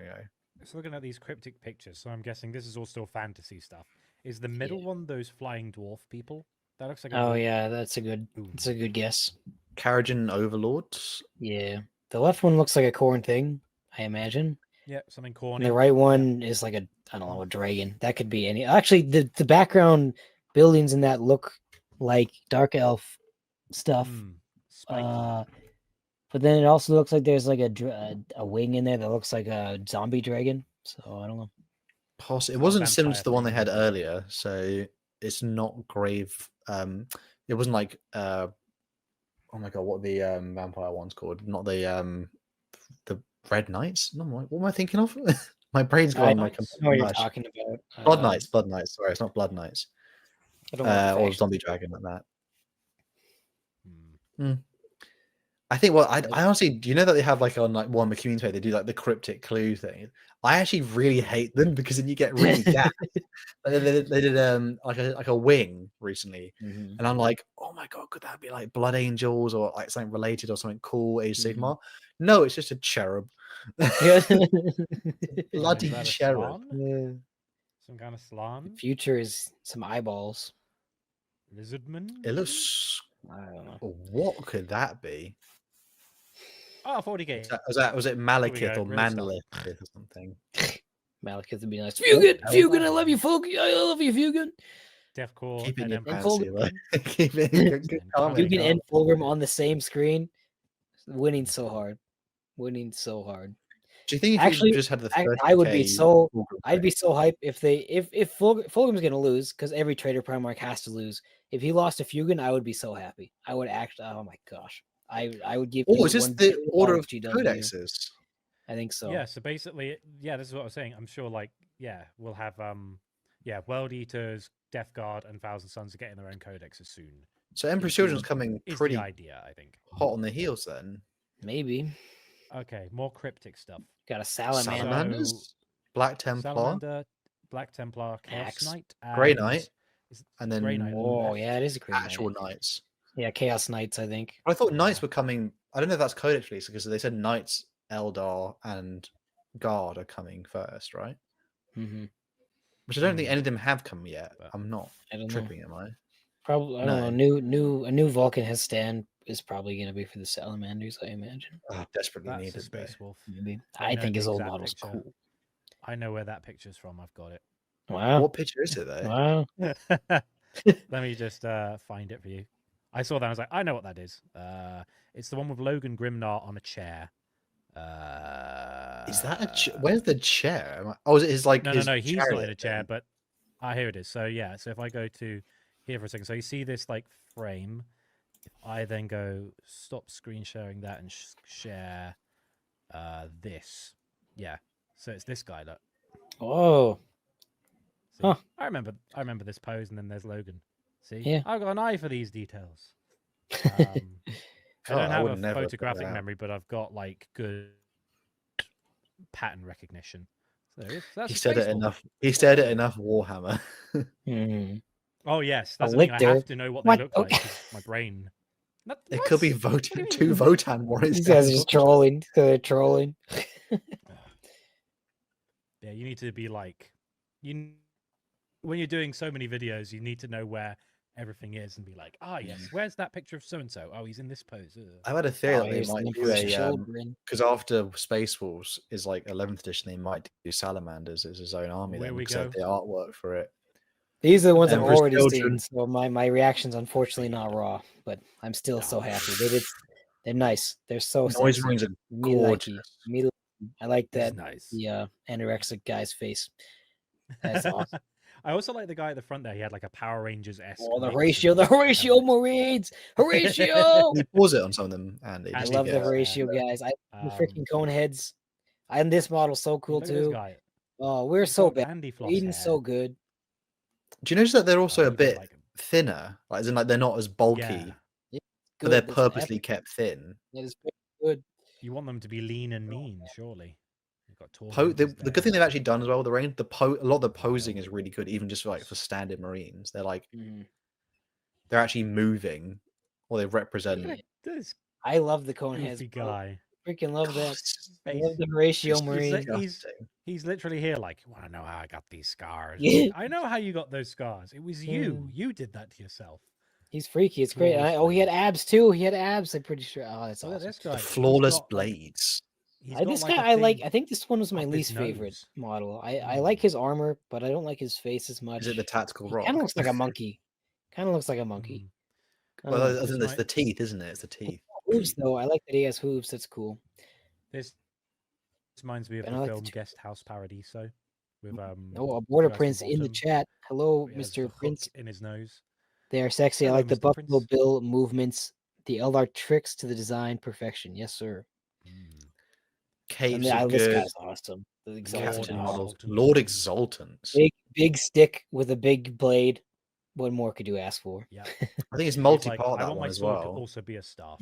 Speaker 3: So looking at these cryptic pictures, so I'm guessing this is all still fantasy stuff. Is the middle one those flying dwarf people? That looks like
Speaker 2: yeah, that's a good guess.
Speaker 1: Carrigan overlords.
Speaker 2: Yeah, the left one looks like a corn thing, I imagine.
Speaker 3: Yeah, something corny.
Speaker 2: And the right one is like a, I don't know, a dragon. That could be any. Actually, the background buildings in that look like dark elf stuff. But then it also looks like there's like a wing in there that looks like a zombie dragon. So I don't know.
Speaker 1: It wasn't similar to the one they had earlier, so it's not grave. It wasn't like oh my god, what the vampire one's called? Not the Red Knights. No, what am I thinking of? My brain's gone like
Speaker 2: I know what you're talking about.
Speaker 1: Blood Knights. Blood Knights. Sorry, it's not Blood Knights. Or Zombie Dragon like that. I think. Well, I honestly, do you know that they have like on like Warhammer community, they do like the cryptic clue thing. I actually really hate them because then you get really gassed. they did like a wing recently, and I'm like, oh my god, could that be like Blood Angels or like something related or something cool? Age Sigmar? No, it's just a cherub. Bloody cherub.
Speaker 3: Some kind of slan.
Speaker 2: The future is some eyeballs.
Speaker 3: Lizardman.
Speaker 1: It looks.
Speaker 2: I don't know.
Speaker 1: What could that be?
Speaker 3: Oh, 40k.
Speaker 1: Was it Malekith or Manlith or something?
Speaker 2: Malekith would be nice. Fugan, I love you, folk. I love you, Fugan.
Speaker 3: Deathcore.
Speaker 1: Keep it in your pants,
Speaker 2: Keep it Fugan and Fulgrim on the same screen. Winning so hard. Do
Speaker 1: you think if you just had the 30K,
Speaker 2: I would be so I'd be so hyped if Fulgrim's gonna lose because every trader Primarch has to lose. If he lost to Fugan, I would be so happy. I would actually. Oh my gosh. I would give.
Speaker 1: Oh, is this the order of codexes?
Speaker 2: I think so.
Speaker 3: Yeah. So basically, yeah, this is what I was saying. I'm sure, like, we'll have World Eaters, Death Guard, and Thousand Sons are getting their own codexes soon.
Speaker 1: So Emperor's Children's coming pretty
Speaker 3: idea, I think.
Speaker 1: Hot on the heels then.
Speaker 2: Maybe.
Speaker 3: Okay, more cryptic stuff.
Speaker 2: Got a
Speaker 1: Salamanders, Black Templar,
Speaker 3: Black Templar, Chaos Knight,
Speaker 1: Grey Knight, and then
Speaker 3: Grey Knight.
Speaker 2: Oh yeah, it is a Grey Knight.
Speaker 1: Actual Knights.
Speaker 2: Yeah, Chaos Knights, I think.
Speaker 1: I thought Knights were coming. I don't know if that's codex release because they said Knights, Eldar, and Guard are coming first, right? Which I don't think any of them have come yet. I'm not tripping, am I?
Speaker 2: Probably. I don't know. A new Vulcan has stand is probably going to be for the Salamanders, I imagine.
Speaker 1: Oh, desperately needed.
Speaker 3: Space Wolf.
Speaker 2: Maybe. I think his old model's cool.
Speaker 3: I know where that picture's from. I've got it.
Speaker 2: Wow.
Speaker 1: What picture is it though?
Speaker 2: Wow.
Speaker 3: Let me just find it for you. I saw that. I was like, I know what that is. It's the one with Logan Grimnar on a chair.
Speaker 1: Is that a where's the chair? Oh, is it his like?
Speaker 3: No, he's not in a chair, but here it is. So yeah, so if I go to here for a second, so you see this like frame. If I then go stop screen sharing that and share this, yeah. So it's this guy. Look.
Speaker 2: Oh.
Speaker 3: See? Huh. I remember this pose, and then there's Logan. See,
Speaker 2: yeah.
Speaker 3: I've got an eye for these details. I don't have a photographic memory, but I've got like good pattern recognition. So
Speaker 1: he said it enough. He said it enough. Warhammer.
Speaker 3: Oh yes, that's the thing. I have to know what they look like. My brain.
Speaker 1: It could be two Votan warriors.
Speaker 2: These guys are just trolling. They're trolling.
Speaker 3: Yeah, you need to be like when you're doing so many videos, you need to know where everything is and be like, yes, where's that picture of so and so? Oh, he's in this pose.
Speaker 1: I had a theory that they might do a because after Space Wolves is like 11th edition, they might do Salamanders as his own army.
Speaker 3: Where we
Speaker 1: go, the artwork for it.
Speaker 2: These are the ones I've already seen, so my reaction's unfortunately not raw, but I'm still so happy. They're nice. They're so
Speaker 1: noise rings are gorgeous.
Speaker 2: I like that.
Speaker 3: Nice.
Speaker 2: The anorexic guy's face. That's awesome.
Speaker 3: I also like the guy at the front there. He had like a Power Rangers esque.
Speaker 2: Oh, the Horatio Marines, Horatio.
Speaker 1: You pause it on some of them, Andy.
Speaker 2: I love the Horatio guys. The freaking cone heads. And this model's so cool too. Oh, we're
Speaker 3: You've
Speaker 2: so
Speaker 3: got
Speaker 2: bad.
Speaker 3: Dandy Floss
Speaker 2: Eden's
Speaker 3: hair.
Speaker 2: so good.
Speaker 1: Do you notice that they're also a
Speaker 3: even
Speaker 1: bit
Speaker 3: like 'em.
Speaker 1: thinner? Like, as in, like they're not as bulky,
Speaker 3: Yeah.
Speaker 2: Yeah,
Speaker 1: but they're
Speaker 2: good. That's
Speaker 1: purposely
Speaker 2: epic.
Speaker 1: kept thin.
Speaker 2: That is very good.
Speaker 3: You want them to be lean and mean, surely. You've got tall
Speaker 1: The
Speaker 3: Rangers
Speaker 1: good thing
Speaker 3: there.
Speaker 1: they've actually done as well with the range, a lot of the posing is really good, even just for standard Marines. They're like
Speaker 2: Mhm.
Speaker 1: they're actually moving, or they represent.
Speaker 2: Yeah.
Speaker 3: This
Speaker 2: I love the cone heads,
Speaker 3: goofy
Speaker 2: bro.
Speaker 3: guy.
Speaker 2: Freaking love
Speaker 1: God,
Speaker 2: that.
Speaker 1: it's
Speaker 2: I
Speaker 3: Face.
Speaker 2: love the Horatio
Speaker 1: just
Speaker 2: Marine.
Speaker 1: disgusting.
Speaker 3: He's literally here like, you want to know how I got these scars?
Speaker 2: Yeah.
Speaker 3: I know how you got those scars. It was you. You did that to yourself.
Speaker 2: He's freaky. It's great. Oh, he had abs too. He had abs. I'm pretty sure. Oh, that's
Speaker 3: Look at
Speaker 2: awesome.
Speaker 3: this guy.
Speaker 1: The
Speaker 3: He's
Speaker 1: flawless
Speaker 3: got, like,
Speaker 1: blades.
Speaker 3: he's got
Speaker 2: This
Speaker 3: like
Speaker 2: guy
Speaker 3: a
Speaker 2: I like.
Speaker 3: thing
Speaker 2: I think this one was my
Speaker 3: up his
Speaker 2: least favorite
Speaker 3: nose.
Speaker 2: model. I like his armor, but I don't like his face as much.
Speaker 1: Is it the tactical
Speaker 2: He
Speaker 1: rock?
Speaker 2: kind of looks like a monkey. Kind of looks like a monkey. I don't
Speaker 1: Well,
Speaker 2: know.
Speaker 1: I think
Speaker 3: This
Speaker 1: it's the teeth, isn't it? It's the teeth.
Speaker 2: Hooves though. I like that he has hooves. That's cool.
Speaker 3: This reminds me of
Speaker 2: And I
Speaker 3: the
Speaker 2: like
Speaker 3: film
Speaker 2: the
Speaker 3: Guest House Paradiso with
Speaker 2: Oh, a border
Speaker 3: Kirsty
Speaker 2: prince in the
Speaker 3: Bottom,
Speaker 2: chat. Hello,
Speaker 3: where he has
Speaker 2: Mr.
Speaker 3: the hook
Speaker 2: Prince.
Speaker 3: in his nose.
Speaker 2: They are sexy. I
Speaker 3: Hello,
Speaker 2: like the
Speaker 3: Mr.
Speaker 2: Buffalo
Speaker 3: Prince.
Speaker 2: Bill movements, the Eldar tricks to the design perfection. Yes, sir.
Speaker 1: Caves
Speaker 2: I
Speaker 1: are
Speaker 2: mean, this
Speaker 1: good.
Speaker 2: guy's awesome. The
Speaker 1: Captain
Speaker 2: Exaltant.
Speaker 1: models.
Speaker 3: Exaltant.
Speaker 1: Lord Exaltants.
Speaker 2: Big stick with a big blade. What more could you ask for?
Speaker 3: Yeah.
Speaker 1: I think it's
Speaker 3: He's
Speaker 1: multi-part
Speaker 3: like, I
Speaker 1: that
Speaker 3: want my
Speaker 1: one as
Speaker 3: sword to
Speaker 1: well.
Speaker 3: also be a staff.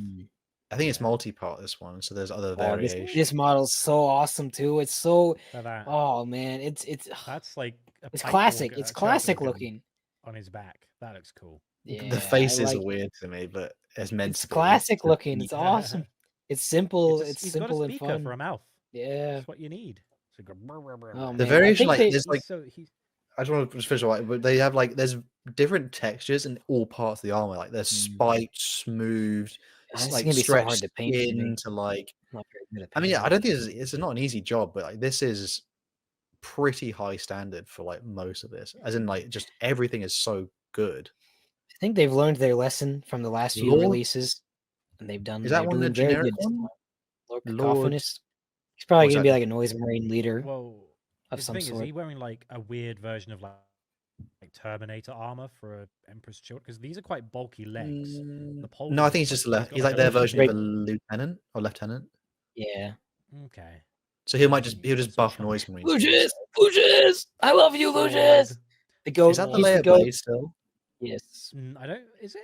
Speaker 1: I think it's
Speaker 3: Yeah.
Speaker 1: multi-part this one, so there's other
Speaker 2: Oh,
Speaker 1: variations.
Speaker 2: this model's so awesome too. It's so
Speaker 3: That.
Speaker 2: oh man, it's
Speaker 3: That's like
Speaker 2: it's
Speaker 3: pipe
Speaker 2: classic.
Speaker 3: organ-
Speaker 2: It's
Speaker 3: church
Speaker 2: classic
Speaker 3: organ
Speaker 2: looking.
Speaker 3: on his back. That looks cool.
Speaker 2: Yeah,
Speaker 1: The faces are weird to me, but it's meant
Speaker 2: it's
Speaker 1: to be.
Speaker 2: classic looking. It's awesome. It's simple. It's
Speaker 3: He's got a
Speaker 2: simple and
Speaker 3: speaker
Speaker 2: fun.
Speaker 3: for a mouth.
Speaker 2: Yeah.
Speaker 3: That's what you need. So go,
Speaker 2: Oh,
Speaker 1: The
Speaker 2: man.
Speaker 1: variation,
Speaker 2: I
Speaker 1: like
Speaker 2: think
Speaker 1: there's like I just want to just visualize, but they have like there's different textures in all parts of the armor. Like there's spiked, smooth,
Speaker 2: this is
Speaker 1: like
Speaker 2: gonna be so hard
Speaker 1: stretched
Speaker 2: to paint for me.
Speaker 1: skin to like.
Speaker 2: I'm not very good at
Speaker 1: I mean,
Speaker 2: painting.
Speaker 1: I don't think it's not an easy job, but like this is pretty high standard for like most of this. As in, like just everything is so good.
Speaker 2: I think they've learned their lesson from the last few releases, and they've done.
Speaker 1: Is that
Speaker 2: they're
Speaker 1: one the
Speaker 2: doing very
Speaker 1: generic
Speaker 2: good.
Speaker 1: one?
Speaker 2: Lord
Speaker 1: Lord.
Speaker 2: Cacophonist. He's probably
Speaker 1: Was
Speaker 2: gonna be
Speaker 1: that-
Speaker 2: like a noise marine leader
Speaker 3: Well,
Speaker 2: of
Speaker 3: the
Speaker 2: some
Speaker 3: thing is,
Speaker 2: sort.
Speaker 3: he wearing like a weird version of like Terminator armor for a Emperor's Children? Because these are quite bulky legs. The pole
Speaker 1: No, I think he's just
Speaker 3: got
Speaker 1: he's
Speaker 3: like
Speaker 1: like their
Speaker 3: a
Speaker 1: version
Speaker 3: big-
Speaker 1: of a lieutenant or lieutenant.
Speaker 2: Yeah.
Speaker 3: Okay.
Speaker 1: So he'll just buff
Speaker 3: chunk.
Speaker 1: noise marines.
Speaker 2: Lucius, I love you, Lucius. The goat.
Speaker 1: Is that the
Speaker 2: he's
Speaker 1: layer
Speaker 2: goat.
Speaker 1: blade still?
Speaker 2: Yes.
Speaker 3: I don't. Is it?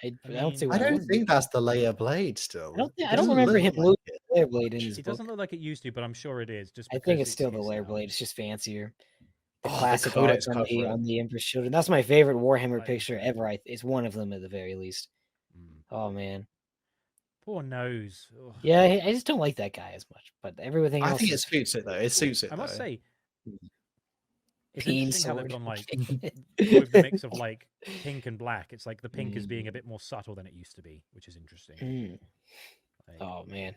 Speaker 2: I don't see
Speaker 3: mean,
Speaker 2: why
Speaker 1: I
Speaker 2: it
Speaker 1: don't
Speaker 2: wouldn't be.
Speaker 1: think that's the layer blade still.
Speaker 2: I don't remember him losing the layer blade in his
Speaker 3: It
Speaker 2: book.
Speaker 3: doesn't look like it used to, but I'm sure it is. Just
Speaker 2: I think it's still the layer blade. It's just fancier. The classic
Speaker 1: Codex
Speaker 2: art
Speaker 1: cover.
Speaker 2: on the Emperor's Children. That's my favorite Warhammer picture ever. It's one of them at the very least. Oh man.
Speaker 3: Poor nose. Ugh.
Speaker 2: Yeah, I just don't like that guy as much. But everything else.
Speaker 1: I think it suits it though. It suits it.
Speaker 3: I must say, it's
Speaker 2: Peen
Speaker 3: interesting how they've
Speaker 2: sword.
Speaker 3: gone like with the mix of like pink and black. It's like the pink is being a bit more subtle than it used to be, which is interesting. Like,
Speaker 2: oh man,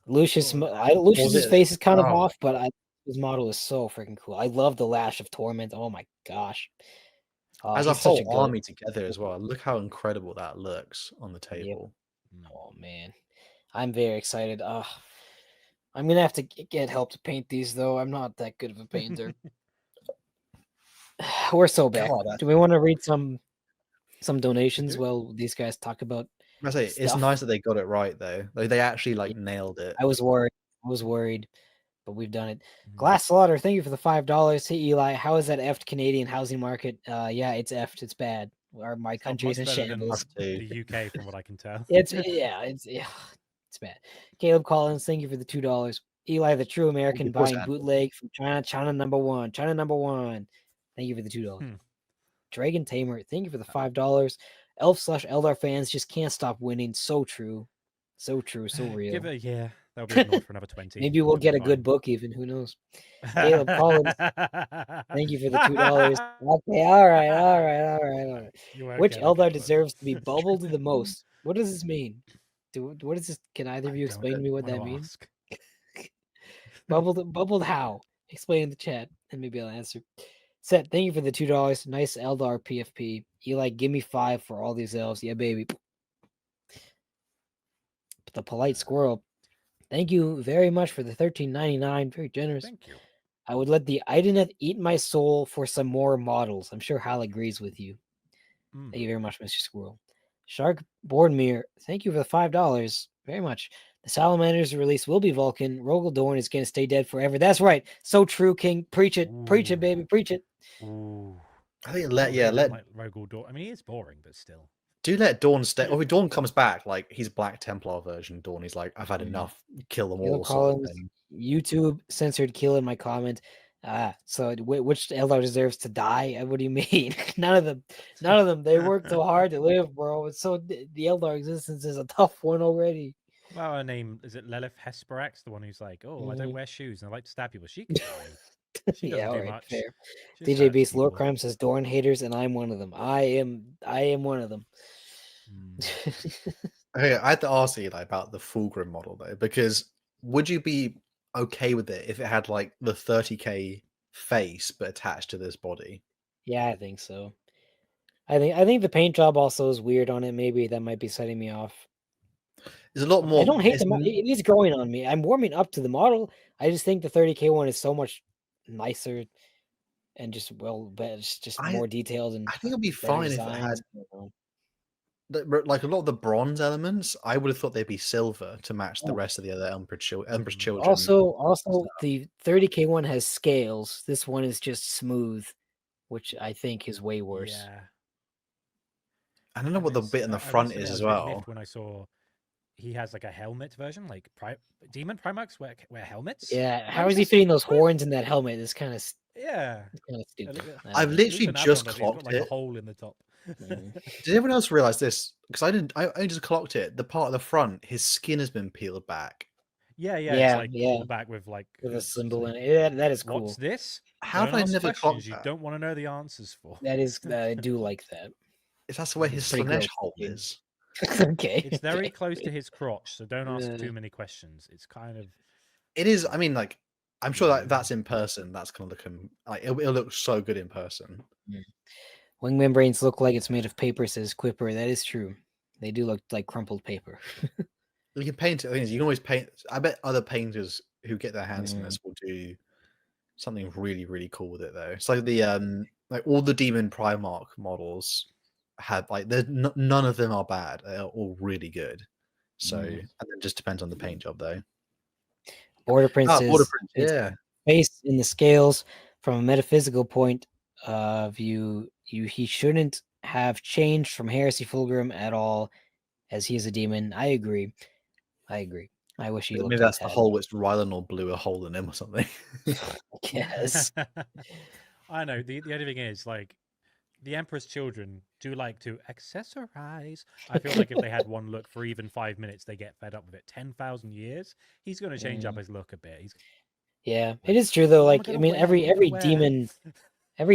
Speaker 2: Lucius's face is kind of off, but his model is so freaking cool. I love the Lash of Torment. Oh my gosh.
Speaker 1: As a whole army together as well. Look how incredible that looks on the table.
Speaker 2: Yep. Oh man, I'm very excited. I'm gonna have to get help to paint these though. I'm not that good of a painter. We're so bad. Do we want to read some donations while these guys talk about?
Speaker 1: I say it's nice that they got it right though. They actually like nailed it.
Speaker 2: I was worried, but we've done it. Glass Slaughter, thank you for the $5. Hey Eli, how is that effed Canadian housing market? Yeah, it's effed. It's bad. My country's in shambles.
Speaker 3: The UK, from what I can tell.
Speaker 2: It's bad. Caleb Collins, thank you for the $2. Eli, the true American buying bootleg from China. China number one. Thank you for the $2. Dragon Tamer, thank you for the $5. Elf/Eldar fans just can't stop winning. So true. So true. So real.
Speaker 3: That'll be ignored for another 20.
Speaker 2: Maybe we'll get a good book even. Who knows? Caleb Collins, thank you for the $2. Okay, all right. Which Eldar deserves to be bubbled the most? What does this mean? What is this? Can either of you explain to me what that means? Bubbled how? Explain in the chat, and maybe I'll answer. Set, thank you for the $2. Nice Eldar PFP. Eli, give me 5 for all these elves. Yeah, baby. The Polite Squirrel, thank you very much for the $13.99. Very generous.
Speaker 3: Thank you.
Speaker 2: I would let the Idanet eat my soul for some more models. I'm sure Hal agrees with you. Thank you very much, Mr. Squirrel. Shark Boardmere, thank you for the $5. Very much. The Salamander's release will be Vulcan. Rogel Dorn is going to stay dead forever. That's right. So true, King. Preach it. Preach it, baby. Preach it.
Speaker 3: Ooh.
Speaker 1: I think
Speaker 3: Like Rogel Dawn. I mean, he is boring, but still.
Speaker 1: Do let Dawn stay. Oh, Dawn comes back like he's Black Templar version. Dawn, he's like, I've had enough. Kill them all. Sort of thing.
Speaker 2: YouTube censored kill in my comment. So which Eldar deserves to die? What do you mean? None of them. None of them. They work so hard to live, bro. It's so the Eldar existence is a tough one already.
Speaker 3: Well, her name is it Lilith Hesperax, the one who's like, I don't wear shoes and I like to stab people. She can die. She doesn't do much. Fair.
Speaker 2: DJ Beast Lorecrimes says Dorn haters, and I'm one of them. I am one of them.
Speaker 1: Okay, I had to ask you about the Fulgrim model though, because would you be okay with it if it had like the 30k face but attached to this body?
Speaker 2: Yeah, I think so. I think the paint job also is weird on it. Maybe that might be setting me off.
Speaker 1: There's a lot more.
Speaker 2: I don't hate the model. It is growing on me. I'm warming up to the model. I just think the 30k one is so much nicer and just it's just more detailed. And
Speaker 1: I think it'll be fine if it had like a lot of the bronze elements. I would have thought they'd be silver to match the rest of the other Emperor's Children.
Speaker 2: Also, the 30k one has scales. This one is just smooth, which I think is way worse.
Speaker 3: Yeah.
Speaker 1: I don't know what the bit in the front is as well.
Speaker 3: When I saw he has like a helmet version, like Demon Primarchs wear helmets.
Speaker 2: Yeah, how is he fitting those horns in that helmet? It's kind of stupid.
Speaker 1: I've literally just clocked
Speaker 3: like a hole in the top.
Speaker 1: Did everyone else realize this? Because I didn't. I just clocked it. The part of the front, his skin has been peeled back.
Speaker 3: Yeah. It's like pulled back with
Speaker 2: a symbol in it. Yeah, that is cool.
Speaker 3: What's this?
Speaker 1: How did I never clock that?
Speaker 3: You don't want to know the answers for.
Speaker 2: That is, I do like that.
Speaker 1: That's the way his Slanesh hole is.
Speaker 2: Okay.
Speaker 3: It's very close to his crotch, so don't ask too many questions. It's kind of.
Speaker 1: It is. I mean, like, I'm sure that's in person. That's gonna look like it'll look so good in person.
Speaker 2: Wing membranes look like it's made of paper, says Quipper. That is true. They do look like crumpled paper.
Speaker 1: You can paint it. You can always paint. I bet other painters who get their hands on this will do something really, really cool with it, though. It's like the like all the Demon Primarch models had like none of them are bad. They're all really good. So and it just depends on the paint job, though.
Speaker 2: Border Prince
Speaker 1: yeah.
Speaker 2: Based in the scales from a metaphysical point of view, he shouldn't have changed from Heresy Fulgrim at all, as he is a demon. I agree. I wish he looked.
Speaker 1: Maybe that's the hole which Rylannor blew a hole in him or something.
Speaker 2: Yes.
Speaker 3: I know. The only thing is, like, the Emperor's Children do like to accessorize. I feel like if they had one look for even 5 minutes, they get fed up with it. 10,000 years, he's going to change up his look a bit.
Speaker 2: Yeah, it is true though. Like, I mean, every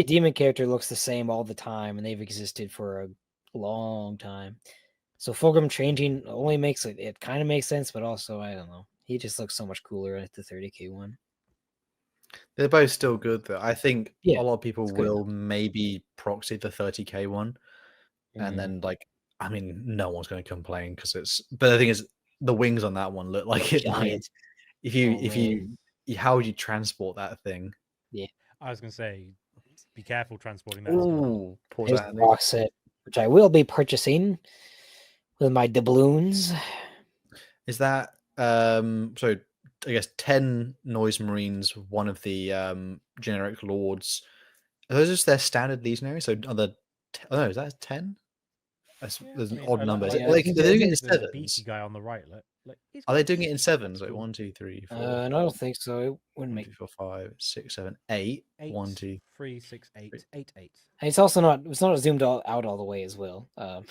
Speaker 2: demon character looks the same all the time, and they've existed for a long time. So Fulgrim changing only makes it kind of makes sense, but also I don't know. He just looks so much cooler at the 30k one.
Speaker 1: They're both still good though. I think a lot of people will maybe proxy the 30k one, and then like, I mean, no one's going to complain because it's. But the thing is, the wings on that one look like it might. How would you transport that thing?
Speaker 2: Yeah,
Speaker 3: I was going to say, be careful transporting that.
Speaker 1: Ooh,
Speaker 2: pause that. Box set, which I will be purchasing with my doubloons.
Speaker 1: Is that so? I guess 10 Noise Marines, one of the generic lords. Are those just their standard legionary? So other, oh no, is that 10? There's an odd number. They're doing it in sevens.
Speaker 3: Beaky guy on the right.
Speaker 1: Are they doing it in sevens? Like 1, 2, 3, 4.
Speaker 2: No, I don't think so. It wouldn't
Speaker 1: 1, 2, 4, 5, 6, 7, 8. 1, 2,
Speaker 3: 3, 6, 8, 8, 8.
Speaker 2: And it's also not. It's not zoomed out all the way as well. I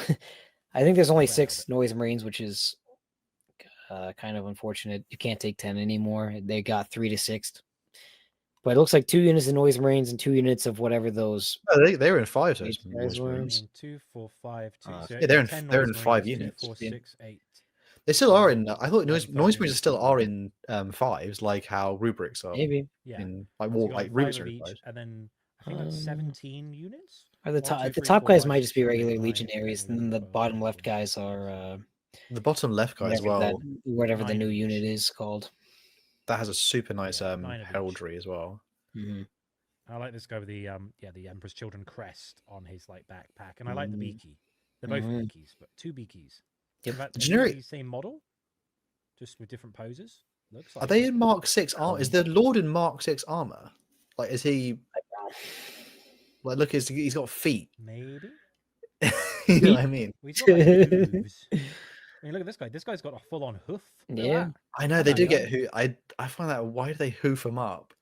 Speaker 2: think there's only 6 Noise Marines, which is kind of unfortunate. You can't take 10 anymore. They got 3 to 6. But it looks like 2 units of Noise Marines and 2 units of whatever those.
Speaker 1: Oh, they were in 5. So Noise Marines.
Speaker 3: 2, 4, 5, 2.
Speaker 1: Yeah, they're in 5 units.
Speaker 3: 2, 4, 6, 8.
Speaker 1: They still are in. I thought Noise Marines still are in 5s, like how rubrics are.
Speaker 2: Maybe.
Speaker 3: Yeah.
Speaker 1: In, like rubrics are in 5s.
Speaker 3: And then I think that's 17 units.
Speaker 2: Or the top guys might just be regular legionaries, and then the bottom left guys are.
Speaker 1: The bottom left guy as well.
Speaker 2: Whatever the new unit is called.
Speaker 1: That has a super nice heraldry as well.
Speaker 2: Mm-hmm.
Speaker 3: I like this guy with the the Emperor's Children crest on his like backpack, and I like the beaky. They're both beakies, but 2 beakies.
Speaker 1: Yeah, the generic
Speaker 3: same model. just with different poses. Looks
Speaker 1: Are
Speaker 3: like
Speaker 1: they
Speaker 3: it.
Speaker 1: in Mark 6 armor? Is the Lord in Mark 6 armor? Like, is he like? Look, he's got feet.
Speaker 3: Maybe.
Speaker 1: You know what I mean?
Speaker 3: Well, he's got like hooves. I mean, look at this guy. This guy's got a full-on hoof. Look at
Speaker 2: Yeah.
Speaker 3: that.
Speaker 1: I know
Speaker 3: Come
Speaker 1: they
Speaker 3: on,
Speaker 1: do
Speaker 3: guy.
Speaker 1: get who. I find that why do they hoof him up?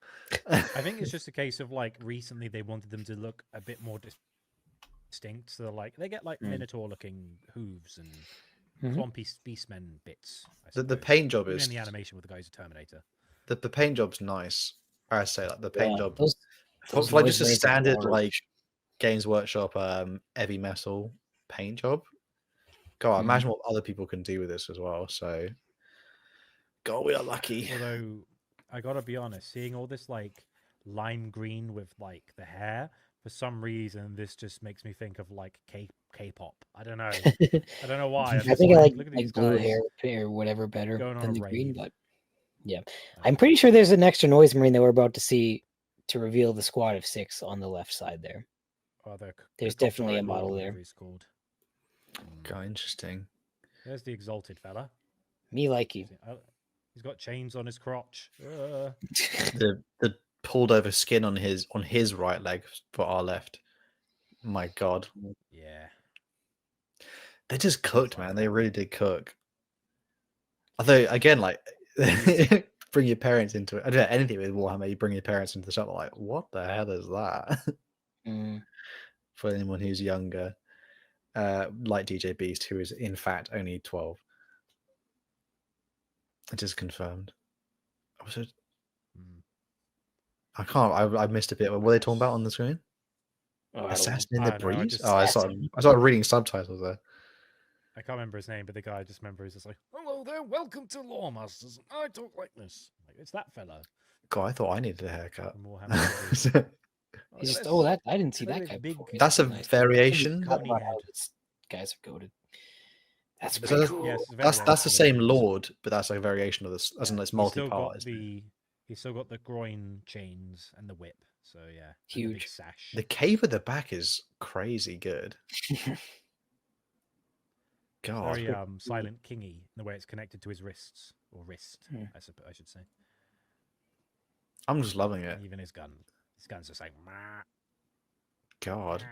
Speaker 3: I think it's just a case of like recently they wanted them to look a bit more distinct. So like they get like minotaur-looking hooves and swampy beastmen bits.
Speaker 1: The paint job
Speaker 3: Even
Speaker 1: is
Speaker 3: in the animation with the guy's a Terminator.
Speaker 1: the paint job's nice. I say like the paint job
Speaker 2: those
Speaker 1: for like just a
Speaker 2: noise rates are
Speaker 1: standard
Speaker 2: large.
Speaker 1: like Games Workshop heavy metal paint job. God, imagine what other people can do with this as well. So, God, we are lucky.
Speaker 3: Although I gotta be honest, seeing all this like lime green with like the hair, for some reason this just makes me think of like K-pop. I don't know. I don't know why.
Speaker 2: I think I like
Speaker 3: look at these
Speaker 2: blue
Speaker 3: guys
Speaker 2: hair or whatever better
Speaker 3: going on
Speaker 2: than
Speaker 3: a
Speaker 2: the green,
Speaker 3: rave.
Speaker 2: but yeah. I'm pretty sure there's an extra noise marine that we're about to see to reveal the squad of 6 on the left side there.
Speaker 3: Oh,
Speaker 2: There's definitely a model there.
Speaker 3: He's called.
Speaker 1: God, interesting.
Speaker 3: There's the exalted fella.
Speaker 2: Me like you.
Speaker 3: He's got chains on his crotch.
Speaker 1: The pulled over skin on his right leg for our left. My God.
Speaker 3: Yeah.
Speaker 1: They just cooked, man. They really did cook. Although, again, like, bring your parents into it. I don't know, anything with Warhammer, you bring your parents into the shop, like, what the hell is that? For anyone who's younger, like DJ Beast, who is in fact only 12. It is confirmed. I can't. I missed a bit. What were they talking about on the screen? Assassin in the Breeze? I started reading subtitles there.
Speaker 3: I can't remember his name, but the guy I just remember is just like, "Hello there, welcome to Lawmasters. I talk like this." Like, it's that fella.
Speaker 1: God, I thought I needed a haircut.
Speaker 2: He's just I didn't see that guy before.
Speaker 1: That's a variation.
Speaker 2: Guys are goated. That's
Speaker 1: So
Speaker 2: pretty cool.
Speaker 3: Yes,
Speaker 1: that's the same Lord, but that's a variation of this. As in, it's multi-part.
Speaker 3: He's still got the groin chains and the whip. So yeah,
Speaker 2: huge.
Speaker 3: The big sash.
Speaker 1: The cape at the back is crazy good. God,
Speaker 3: very silent kingy in the way it's connected to his wrists or wrist, I should say.
Speaker 1: I'm just loving it.
Speaker 3: Even his gun. His gun's just like, Mah.
Speaker 1: God.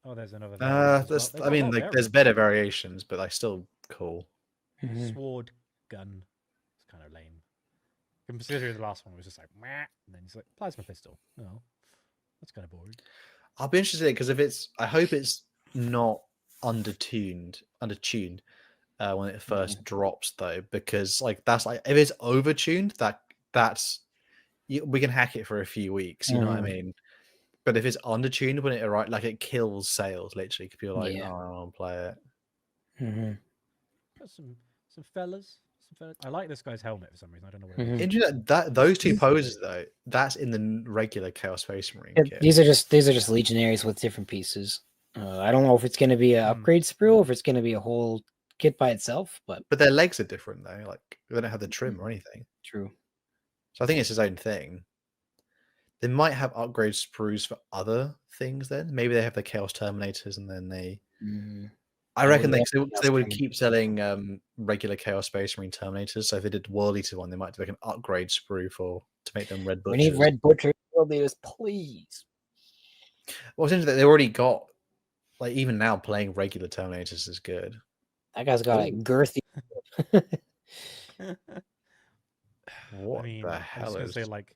Speaker 3: Oh, there's another.
Speaker 1: I mean, like, there's better variations, but they're still cool.
Speaker 3: Sword gun. It's kind of lame. Considering the last one was just like, Mah, and then he's like, plasma pistol. Oh, that's kind of boring.
Speaker 1: I'll be interested because I hope it's not undertuned when it first drops though, because like that's like if it's overtuned, we can hack it for a few weeks. You know what I mean? But if it's undertuned when it arrives, like it kills sales literally. Because people are like, oh, I don't want to play it.
Speaker 3: Got some fellas. I like this guy's helmet for some reason. I don't know what it is.
Speaker 1: Interesting those two poses though. That's in the regular Chaos Space Marine kit.
Speaker 2: These are just legionaries with different pieces. I don't know if it's going to be an upgrade sprue or if it's going to be a whole kit by itself, but
Speaker 1: their legs are different though. Like they don't have the trim or anything.
Speaker 2: True.
Speaker 1: So I think it's his own thing. They might have upgrade sprues for other things. Then maybe they have the Chaos Terminators, and then they. I reckon they would keep selling regular Chaos Space Marine Terminators. So if they did World Eater one, they might do like an upgrade sprue to make them Red Butchers.
Speaker 2: We need Red Butchers, World Eaters, please.
Speaker 1: Well, it's interesting that they already got. Like even now, playing regular Terminators is good.
Speaker 2: That guy's got a girthy.
Speaker 1: What the hell
Speaker 3: is? Say like,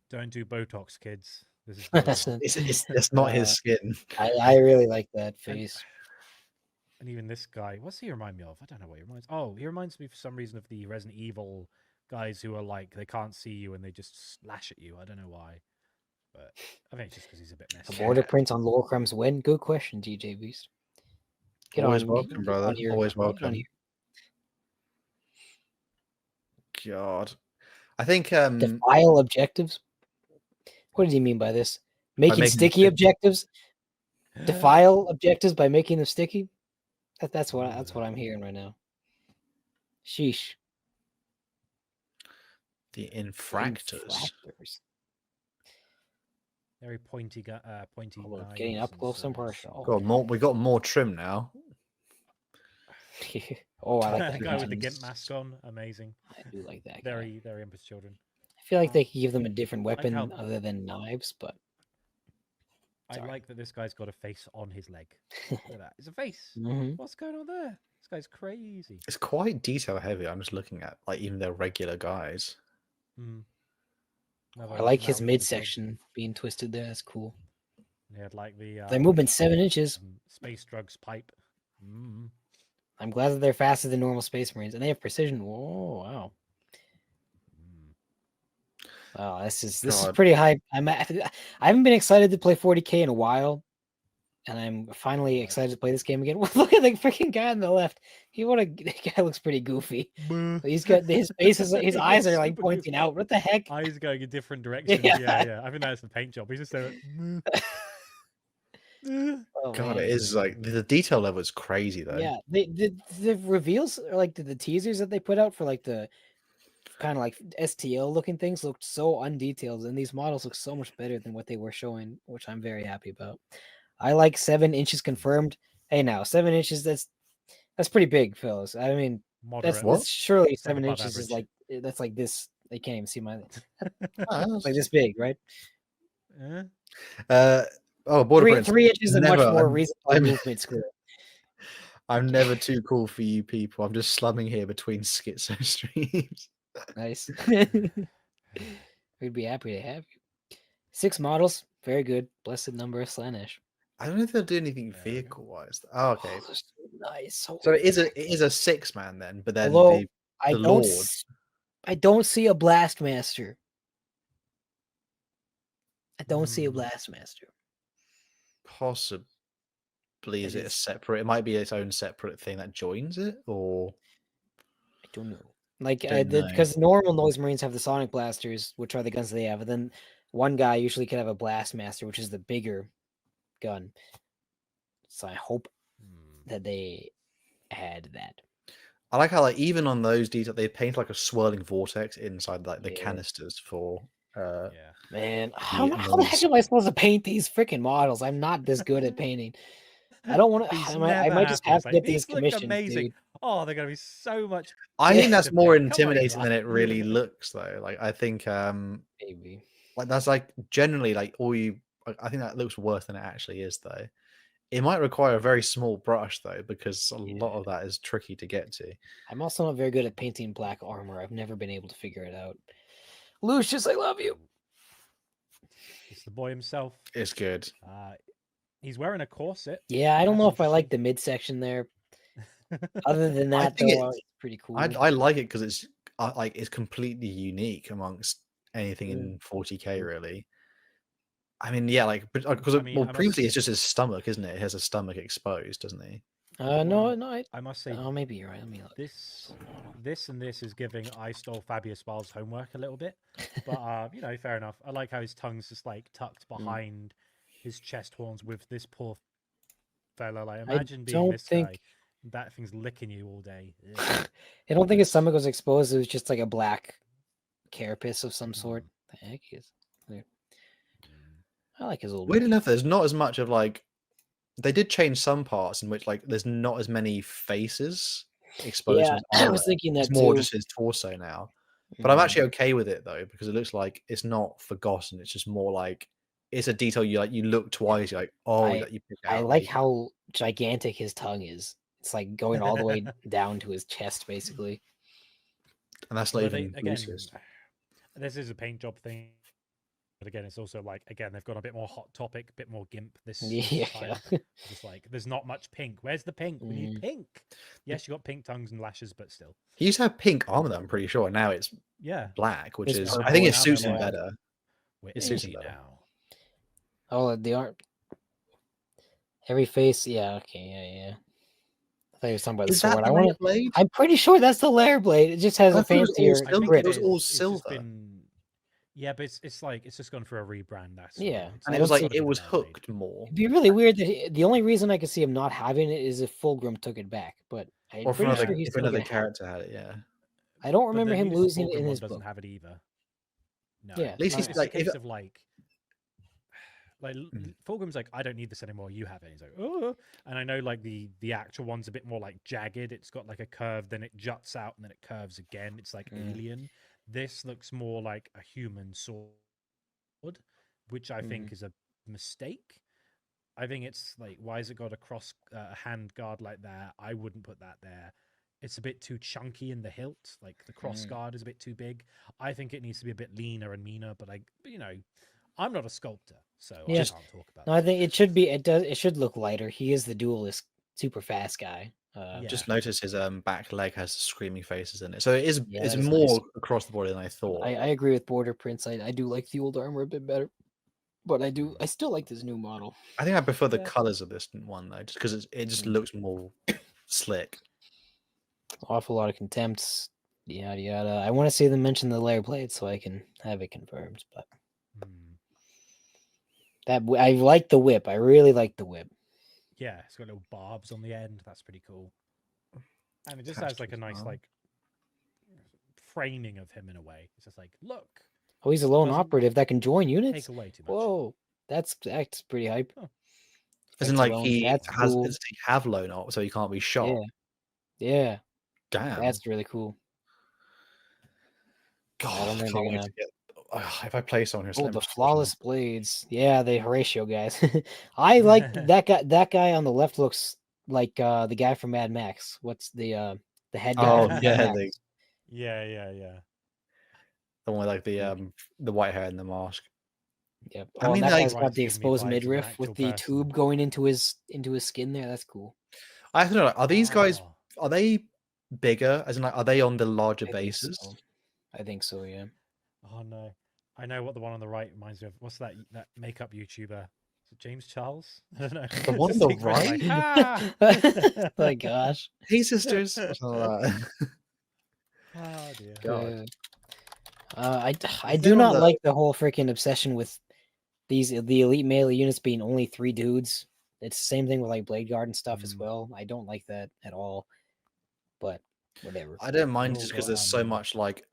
Speaker 3: don't do Botox, kids. This is
Speaker 1: it's not his skin.
Speaker 2: I really like that face.
Speaker 3: And even this guy, what's he remind me of? I don't know what he reminds. Oh, he reminds me for some reason of the Resident Evil guys who are like they can't see you and they just slash at you. I don't know why. But I think it's just because he's a bit messy.
Speaker 2: The border prints on Lorecrimes when? Good question, DJ Beast.
Speaker 1: Always welcome, brother. Always welcome. God. I think
Speaker 2: defile objectives. What does he mean by this? Making sticky objectives? Defile objectives by making them sticky? That's what I'm hearing right now. Sheesh.
Speaker 1: The infractors.
Speaker 3: Very pointy.
Speaker 2: Getting up close and personal.
Speaker 1: We got more trim now.
Speaker 2: Oh, I like
Speaker 3: The
Speaker 2: that
Speaker 3: guy with the
Speaker 2: guns.
Speaker 3: gimp mask on, amazing.
Speaker 2: I do like that guy.
Speaker 3: Very Emperor's Children.
Speaker 2: I feel like they could give them a different weapon
Speaker 3: how-
Speaker 2: other than knives, but
Speaker 3: I
Speaker 2: Sorry.
Speaker 3: like that this guy's got a face on his leg. Look at that. It's a face.
Speaker 2: Mhm.
Speaker 3: What's going on there? This guy's crazy.
Speaker 1: It's quite detail heavy. I'm just looking at like even their regular guys.
Speaker 3: Mm.
Speaker 2: I like his midsection being twisted there. That's cool.
Speaker 3: He had like the
Speaker 2: They're moving 7 inches.
Speaker 3: space drugs pipe. Mm.
Speaker 2: I'm glad that they're faster than normal Space Marines, and they have precision. Whoa, wow. Oh, this is
Speaker 1: God.
Speaker 2: pretty hype. I haven't been excited to play 40k in a while, and I'm finally excited to play this game again. Look at the freaking guy on the left. The guy looks pretty goofy. He's got his face is his eyes are like
Speaker 3: Super
Speaker 2: pointing
Speaker 3: goofy.
Speaker 2: out. What the heck?
Speaker 3: Eyes going in different directions.
Speaker 2: Yeah.
Speaker 3: Yeah. I think that's the paint job. He's just there.
Speaker 2: Oh,
Speaker 1: God,
Speaker 2: man.
Speaker 1: it is like the detail level is crazy though.
Speaker 2: Yeah, the reveals or like the teasers that they put out for like the kind of like STL looking things looked so undetailed, and these models look so much better than what they were showing, which I'm very happy about. I like 7 inches confirmed. Hey, now 7 inches, that's pretty big, fellas. I mean,
Speaker 3: Moderate.
Speaker 2: that's surely
Speaker 3: It's like
Speaker 2: 7
Speaker 3: above
Speaker 2: inches is
Speaker 3: average.
Speaker 2: like that's like this. They can't even see my.
Speaker 1: Oh,
Speaker 2: It's like this big, right?
Speaker 1: Border
Speaker 2: 3 inches is a much more
Speaker 1: I'm-
Speaker 2: reasonable movement square.
Speaker 1: I'm never too cool for you people. I'm just slumming here between schizo streams.
Speaker 2: Nice. We'd be happy to have you. 6 models, very good. Blessed number of Slanesh.
Speaker 1: I don't know if they'll do anything
Speaker 3: There we go.
Speaker 1: vehicle wise. Oh, okay.
Speaker 2: Oh, they're so nice.
Speaker 1: So it is a 6-man then, but then
Speaker 2: Although
Speaker 1: the
Speaker 2: I
Speaker 1: the
Speaker 2: don't,
Speaker 1: Lord.
Speaker 2: I don't see a Blast Master. I don't see a
Speaker 3: Mm.
Speaker 2: Blast Master.
Speaker 1: Possibly is
Speaker 2: It
Speaker 1: it a
Speaker 2: is-
Speaker 1: separate? It might be its own separate thing that joins it, or
Speaker 2: I don't know. Like,
Speaker 1: Don't know.
Speaker 2: because normal Noise Marines have the Sonic Blasters, which are the guns they have, and then one guy usually could have a Blast Master, which is the bigger gun. So I hope that they had that.
Speaker 1: I like how like even on those details they paint like a swirling vortex inside like the
Speaker 2: Yeah.
Speaker 1: canisters for
Speaker 3: Yeah.
Speaker 2: Man, how the
Speaker 1: noise.
Speaker 2: heck am I supposed to paint these freaking models? I'm not this good at painting. I don't want to.
Speaker 3: He's
Speaker 2: I
Speaker 3: never
Speaker 2: might just
Speaker 3: happy.
Speaker 2: have
Speaker 3: It's
Speaker 2: to
Speaker 3: like,
Speaker 2: get these
Speaker 3: "These look
Speaker 2: commissioned,
Speaker 3: amazing."
Speaker 2: dude.
Speaker 3: Oh, they're gonna be so much.
Speaker 1: I think that's
Speaker 3: to
Speaker 1: more
Speaker 3: paint. Come on,
Speaker 1: intimidating than
Speaker 3: Eli.
Speaker 1: it really looks though. Like I think
Speaker 2: Maybe.
Speaker 1: like that's like generally like I think that looks worse than it actually is though. It might require a very small brush though, because a lot of that is tricky to get to.
Speaker 2: I'm also not very good at painting black armor. I've never been able to figure it out. Lucius, I love you.
Speaker 3: It's the boy himself.
Speaker 1: It's good.
Speaker 3: He's wearing a corset.
Speaker 2: Yeah, I don't
Speaker 3: That's
Speaker 2: know if I like
Speaker 3: interesting.
Speaker 2: the midsection there. Other than
Speaker 1: I
Speaker 2: that,
Speaker 1: think
Speaker 2: though, it's pretty cool.
Speaker 1: I like it because it's completely unique amongst anything in 40k really. I mean, yeah, like because
Speaker 3: I mean, I
Speaker 1: previously
Speaker 3: must-
Speaker 1: it's just his stomach, isn't it? It has a stomach exposed, doesn't he?
Speaker 2: No.
Speaker 3: I must say,
Speaker 2: Oh, maybe you're right. Let me look.
Speaker 3: this is giving I Stole Fabius Wiles homework a little bit, but you know, fair enough. I like how his tongue's just like tucked behind his chest horns with this poor fella. Like, imagine being
Speaker 2: don't
Speaker 3: this
Speaker 2: think-
Speaker 3: guy. That thing's licking you all day.
Speaker 2: I don't think his stomach was exposed. It was just like a black carapace of some sort. The heck is there? I like his old.
Speaker 1: Weird enough, there's not as much of like they did change some parts in which like there's not as many faces exposed.
Speaker 2: Yeah,
Speaker 1: as
Speaker 2: I
Speaker 1: other.
Speaker 2: was thinking that
Speaker 1: It's more
Speaker 2: too.
Speaker 1: just his torso now. But I'm actually okay with it though, because it looks like it's not forgotten. It's just more like it's a detail you look twice. You're like, oh, you pick out.
Speaker 2: I like how gigantic his tongue is. It's like going all the way down to his chest, basically.
Speaker 1: And that's not
Speaker 3: Well,
Speaker 1: even
Speaker 3: again,
Speaker 1: Lucius.
Speaker 3: this is a paint job thing. But again, it's also like, again, they've gone a bit more hot topic, a bit more gimp this time. Just like, there's not much pink. Where's the pink? We need pink. Yes, you got pink tongues and lashes, but still.
Speaker 1: He used to have pink armor, though, I'm pretty sure. Now it's black, which
Speaker 2: It's
Speaker 1: is
Speaker 2: purple
Speaker 1: I think it
Speaker 3: now,
Speaker 1: suits
Speaker 3: they're
Speaker 1: him
Speaker 3: like-
Speaker 1: better.
Speaker 3: We're
Speaker 1: It suits him
Speaker 3: edgy
Speaker 1: better.
Speaker 3: now.
Speaker 2: Oh, the art. Every face, yeah, okay, yeah. I thought you were talking about the
Speaker 1: Is that
Speaker 2: sword.
Speaker 1: the layer blade?
Speaker 2: I'm pretty sure that's the lair blade. It just has
Speaker 1: I
Speaker 2: a
Speaker 1: thought it was all
Speaker 2: fancier
Speaker 1: silver.
Speaker 3: I think
Speaker 2: grip.
Speaker 1: It was all
Speaker 3: It's just
Speaker 1: silver.
Speaker 3: been- yeah, but it's like it's just gone for a rebrand. That's all.
Speaker 2: Yeah,
Speaker 3: It's
Speaker 1: And
Speaker 3: not
Speaker 1: it was
Speaker 3: sort
Speaker 1: like
Speaker 3: of
Speaker 1: it
Speaker 3: a
Speaker 1: was
Speaker 3: layer blade.
Speaker 1: hooked more.
Speaker 2: It'd be really weird that the only reason I could see him not having it is if Fulgrim took it back. But I'm
Speaker 1: Or if
Speaker 2: pretty
Speaker 1: another,
Speaker 2: sure he's
Speaker 1: if
Speaker 2: still
Speaker 1: another
Speaker 2: gonna have it.
Speaker 1: character had it, yeah.
Speaker 2: I don't
Speaker 3: But
Speaker 2: remember
Speaker 3: the
Speaker 2: him
Speaker 3: newest
Speaker 2: losing it
Speaker 3: Fulgrim
Speaker 2: in
Speaker 3: one
Speaker 2: his
Speaker 3: doesn't
Speaker 2: book.
Speaker 3: have it either. No,
Speaker 2: Yeah,
Speaker 1: At least
Speaker 3: it's
Speaker 1: he's
Speaker 3: a
Speaker 1: like,
Speaker 3: case
Speaker 1: if-
Speaker 3: of like Like Fulgrim's like, I don't need this anymore. You have it. He's like, oh, and I know like the actual one's a bit more like jagged. It's got like a curve, then it juts out, and then it curves again. It's like alien. This looks more like a human sword, which I think is a mistake. I think it's like, why has it got a hand guard like that? I wouldn't put that there. It's a bit too chunky in the hilt. Like the cross guard is a bit too big. I think it needs to be a bit leaner and meaner. But I'm not a sculptor, so I can't talk about.
Speaker 2: No, I think it should be. It should look lighter. He is the duelist, super fast guy.
Speaker 1: Just notice his back leg has screaming faces in it, so it's more
Speaker 2: nice.
Speaker 1: across the board than I thought.
Speaker 2: I agree with Border Prince. I do like the old armor a bit better, but I still like this new model.
Speaker 1: I think I prefer the colors of this one though, just because it just looks more slick.
Speaker 2: Awful lot of contempts, yada yada. I want to see them mention the layer plate so I can have it confirmed. But that I like the whip. I really like the whip.
Speaker 3: Yeah, it's got little barbs on the end. That's pretty cool. And it just has like a nice like framing of him in a way. It's just like, look.
Speaker 2: Oh, he's a lone operative that can join units.
Speaker 3: Take away too much.
Speaker 2: Whoa, that's pretty hype.
Speaker 1: Oh. Isn't like he have lone op, so he can't be shot.
Speaker 2: Yeah.
Speaker 1: Damn.
Speaker 2: That's really cool.
Speaker 1: God, I don't think they're gonna... if I play someone who's
Speaker 2: the flawless blades. Yeah, the Horatio guys. I like that guy. That guy on the left looks like the guy from Mad Max. What's the head guy?
Speaker 1: Oh yeah,
Speaker 3: yeah.
Speaker 1: The one with like the white hair and the mask.
Speaker 2: Yep. I mean, that guy's got the exposed midriff with the tube going into his skin there. That's cool.
Speaker 1: I don't know. Are these guys? Are they bigger? As in, like, are they on the larger bases?
Speaker 2: I think so. Yeah.
Speaker 3: Oh no, I know what the one on the right reminds me of. What's that makeup YouTuber? Is it James Charles? I don't know.
Speaker 1: The one on the right?
Speaker 2: Oh my gosh.
Speaker 1: Hey sisters.
Speaker 3: Oh dear.
Speaker 1: God.
Speaker 2: I do not like the whole freaking obsession with the elite melee units being only 3 dudes. It's the same thing with like Blade Guard and stuff as well. I don't like that at all. But whatever.
Speaker 1: I don't mind just because there's so much like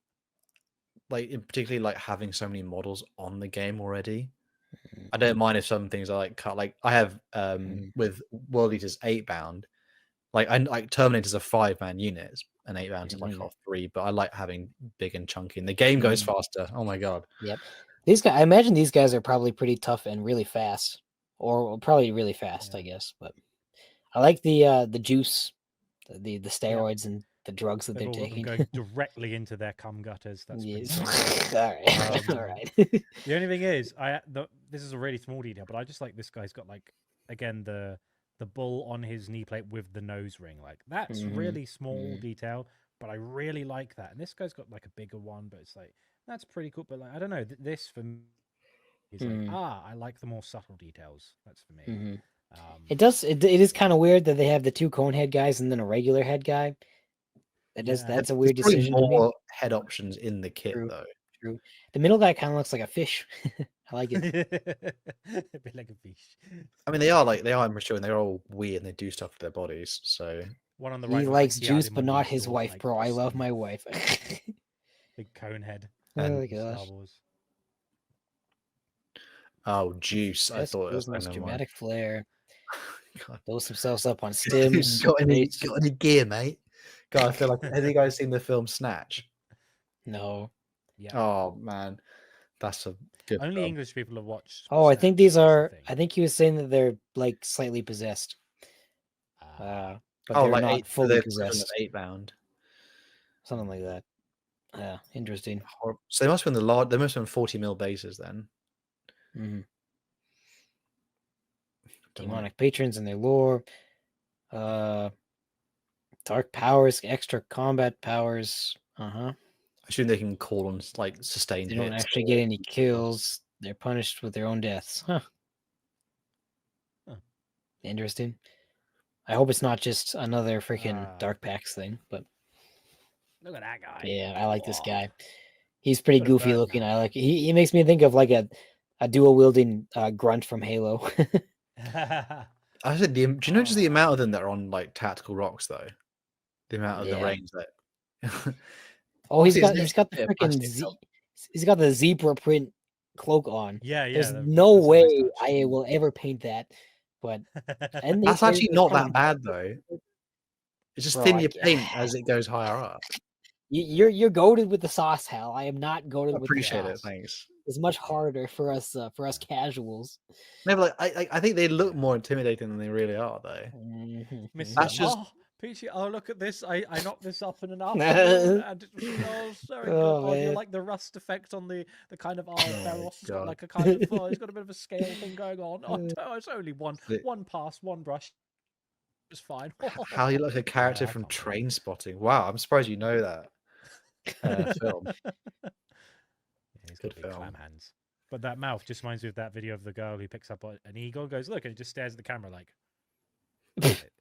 Speaker 1: particularly like having so many models on the game already. I don't mind if some things are like cut. Like I have with World Eaters 8-bound, like I like Terminators are 5-man units and 8-bound to like 3, but I like having big and chunky. And the game goes faster. Oh my god.
Speaker 2: Yep. These guys, I imagine these guys are probably pretty tough and really fast, or probably really fast, I guess. But I like the juice, the steroids and the drugs that they're taking.
Speaker 3: Going directly into their cum gutters. That's
Speaker 2: all right. All right.
Speaker 3: The only thing is, this is a really small detail, but I just like this guy's got like again the bull on his knee plate with the nose ring. Like that's really small detail, but I really like that. And this guy's got like a bigger one, but it's like that's pretty cool. But like I don't know, this for me is like I like the more subtle details. That's for me.
Speaker 2: It does. It is kind of weird that they have the 2 cone head guys and then a regular head guy. That's a weird decision.
Speaker 1: More head options in the kit though.
Speaker 2: True. The middle guy kind of looks like a fish. I like it.
Speaker 3: A bit like a fish.
Speaker 1: I mean, they are mature and they're all weird and they do stuff to their bodies. So
Speaker 3: one on the right.
Speaker 2: He likes juice, but not his wife, like, bro. I love my wife.
Speaker 3: Big cone head.
Speaker 2: Oh my gosh.
Speaker 1: Oh, juice! I thought it was
Speaker 2: most dramatic flair.
Speaker 1: God.
Speaker 2: Dose themselves up on stims.
Speaker 1: got any gear, mate? God, I feel like have you guys seen the film Snatch?
Speaker 2: No.
Speaker 3: Yeah.
Speaker 1: Oh man, that's a good.
Speaker 3: Only
Speaker 1: film.
Speaker 3: English people have watched.
Speaker 2: Oh, I think these are. I think he was saying that they're like slightly possessed. But they're
Speaker 1: like
Speaker 2: not fully possessed.
Speaker 1: 8-bound,
Speaker 2: something like that. Yeah, interesting.
Speaker 1: So they must have been They must have been 40 mil bases then.
Speaker 2: Demonic patrons and their lore. Dark powers, extra combat powers.
Speaker 1: I assume they can call on like sustained
Speaker 2: hits.
Speaker 1: They
Speaker 2: don't actually get any kills. They're punished with their own deaths. Interesting. I hope it's not just another freaking Dark Packs thing, but
Speaker 3: look at that guy.
Speaker 2: Yeah, I like this guy. He's pretty goofy looking. I like he makes me think of like a dual wielding grunt from Halo.
Speaker 1: I said, do you know just the amount of them that are on like tactical rocks though? The amount of the range that.
Speaker 2: Oh, he's got the freaking he's got the zebra print cloak on.
Speaker 3: Yeah,
Speaker 2: There's
Speaker 3: yeah.
Speaker 2: no
Speaker 3: That's a
Speaker 2: way
Speaker 3: nice touch.
Speaker 2: I will ever paint that. But and
Speaker 1: That's actually
Speaker 2: there's
Speaker 1: not
Speaker 2: kind
Speaker 1: that
Speaker 2: of-
Speaker 1: bad though. It's just
Speaker 2: Bro,
Speaker 1: thin
Speaker 2: I
Speaker 1: your
Speaker 2: g-
Speaker 1: paint as it goes higher up.
Speaker 2: You're goaded with the sauce, Hal. I am not
Speaker 1: I
Speaker 2: goaded with the
Speaker 1: appreciate it,
Speaker 2: sauce.
Speaker 1: thanks.
Speaker 2: It's much harder for us casuals.
Speaker 1: No, but like, I think they look more intimidating than they really are, though.
Speaker 3: Mr.
Speaker 1: That's just-
Speaker 3: Oh, Peachy, oh, look at this. I knocked this up in an afternoon and it was so good.
Speaker 2: Oh,
Speaker 3: Oh, do you
Speaker 2: man.
Speaker 3: like the rust effect on the kind of Theros? It's got
Speaker 1: God.
Speaker 3: like a kind of, oh, it's got a bit of a scale thing going on. Oh, no, it's only one pass, one brush. It's fine.
Speaker 1: How you look like a character
Speaker 3: Yeah, I
Speaker 1: from
Speaker 3: can't believe
Speaker 1: Train Spotting. Wow, I'm surprised you know that film.
Speaker 3: Yeah, he's got
Speaker 1: Good
Speaker 3: big
Speaker 1: film.
Speaker 3: clam hands. But that mouth just reminds me of that video of the girl who picks up an eagle and goes, look, and it just stares at the camera like.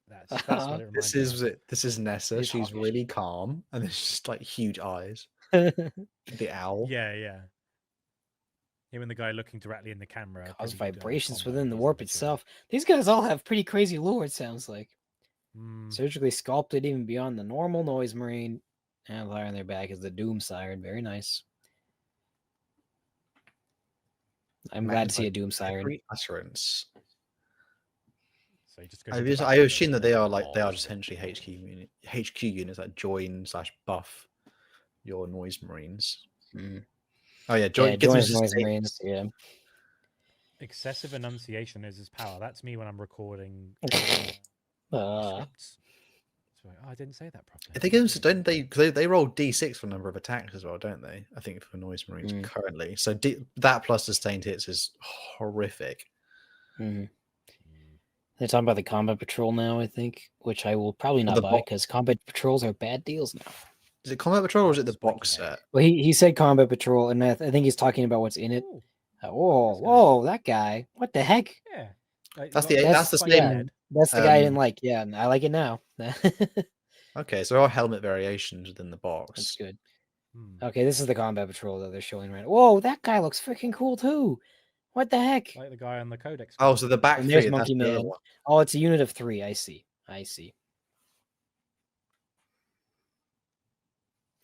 Speaker 3: That's what it reminds
Speaker 1: This
Speaker 3: me of.
Speaker 1: this is Nessa.
Speaker 2: He's
Speaker 1: She's
Speaker 2: hawkish.
Speaker 1: really calm, and there's just like huge eyes. The owl.
Speaker 3: Yeah, yeah. Him and the guy looking directly in the camera.
Speaker 2: Cause
Speaker 3: pretty,
Speaker 2: vibrations
Speaker 3: combo
Speaker 2: within the
Speaker 3: piece
Speaker 2: warp
Speaker 3: of
Speaker 2: itself. These guys all have pretty crazy lore, it sounds like.
Speaker 3: material.
Speaker 2: Surgically sculpted even beyond the normal noise marine. And lying on their back is the Doom Siren. Very nice. I'm glad to see a Doom Siren.
Speaker 1: Every utterance.
Speaker 3: So he just goes into
Speaker 1: I
Speaker 3: battle
Speaker 1: assume
Speaker 3: mode
Speaker 1: that they
Speaker 3: and
Speaker 1: are like they are
Speaker 3: balls
Speaker 1: just
Speaker 3: it.
Speaker 1: essentially HQ units that join / buff your noise marines. Oh yeah, join.
Speaker 2: Yeah,
Speaker 1: Get
Speaker 2: join
Speaker 1: them to
Speaker 2: noise
Speaker 1: stay-
Speaker 2: marines. Yeah.
Speaker 3: Excessive enunciation is his power. That's me when I'm recording scripts. So, oh, I didn't say that properly.
Speaker 1: I think it's, don't they? Because they roll D6 for a number of attacks as well, don't they? I think for noise marines currently. So that plus sustained hits is horrific.
Speaker 2: They're talking about the combat patrol now, I think, which I will probably not
Speaker 1: the
Speaker 2: buy because combat patrols are bad deals now.
Speaker 1: Is it combat patrol or is it the
Speaker 3: Spiky
Speaker 1: box
Speaker 3: head.
Speaker 1: set?
Speaker 2: Well, he said combat patrol, and I think he's talking about what's in it.
Speaker 3: Ooh,
Speaker 2: Whoa, that guy! What the heck?
Speaker 3: yeah. Like,
Speaker 1: That's
Speaker 3: you got
Speaker 1: that's the
Speaker 3: spiky
Speaker 1: same.
Speaker 3: head.
Speaker 2: That's the guy I didn't like. Yeah, I like it now.
Speaker 1: Okay, so there are helmet variations within the
Speaker 2: That's
Speaker 1: box.
Speaker 2: good.
Speaker 3: Hmm.
Speaker 2: Okay, this is the combat patrol that they're showing right now. Whoa, that guy looks freaking cool too. What the heck?
Speaker 3: Like the guy on the codex.
Speaker 1: Oh, so the back
Speaker 2: And
Speaker 1: three.
Speaker 2: there's
Speaker 1: That's
Speaker 2: Monkey
Speaker 1: the other
Speaker 2: Man.
Speaker 1: one.
Speaker 2: Oh, it's a unit of 3. I see.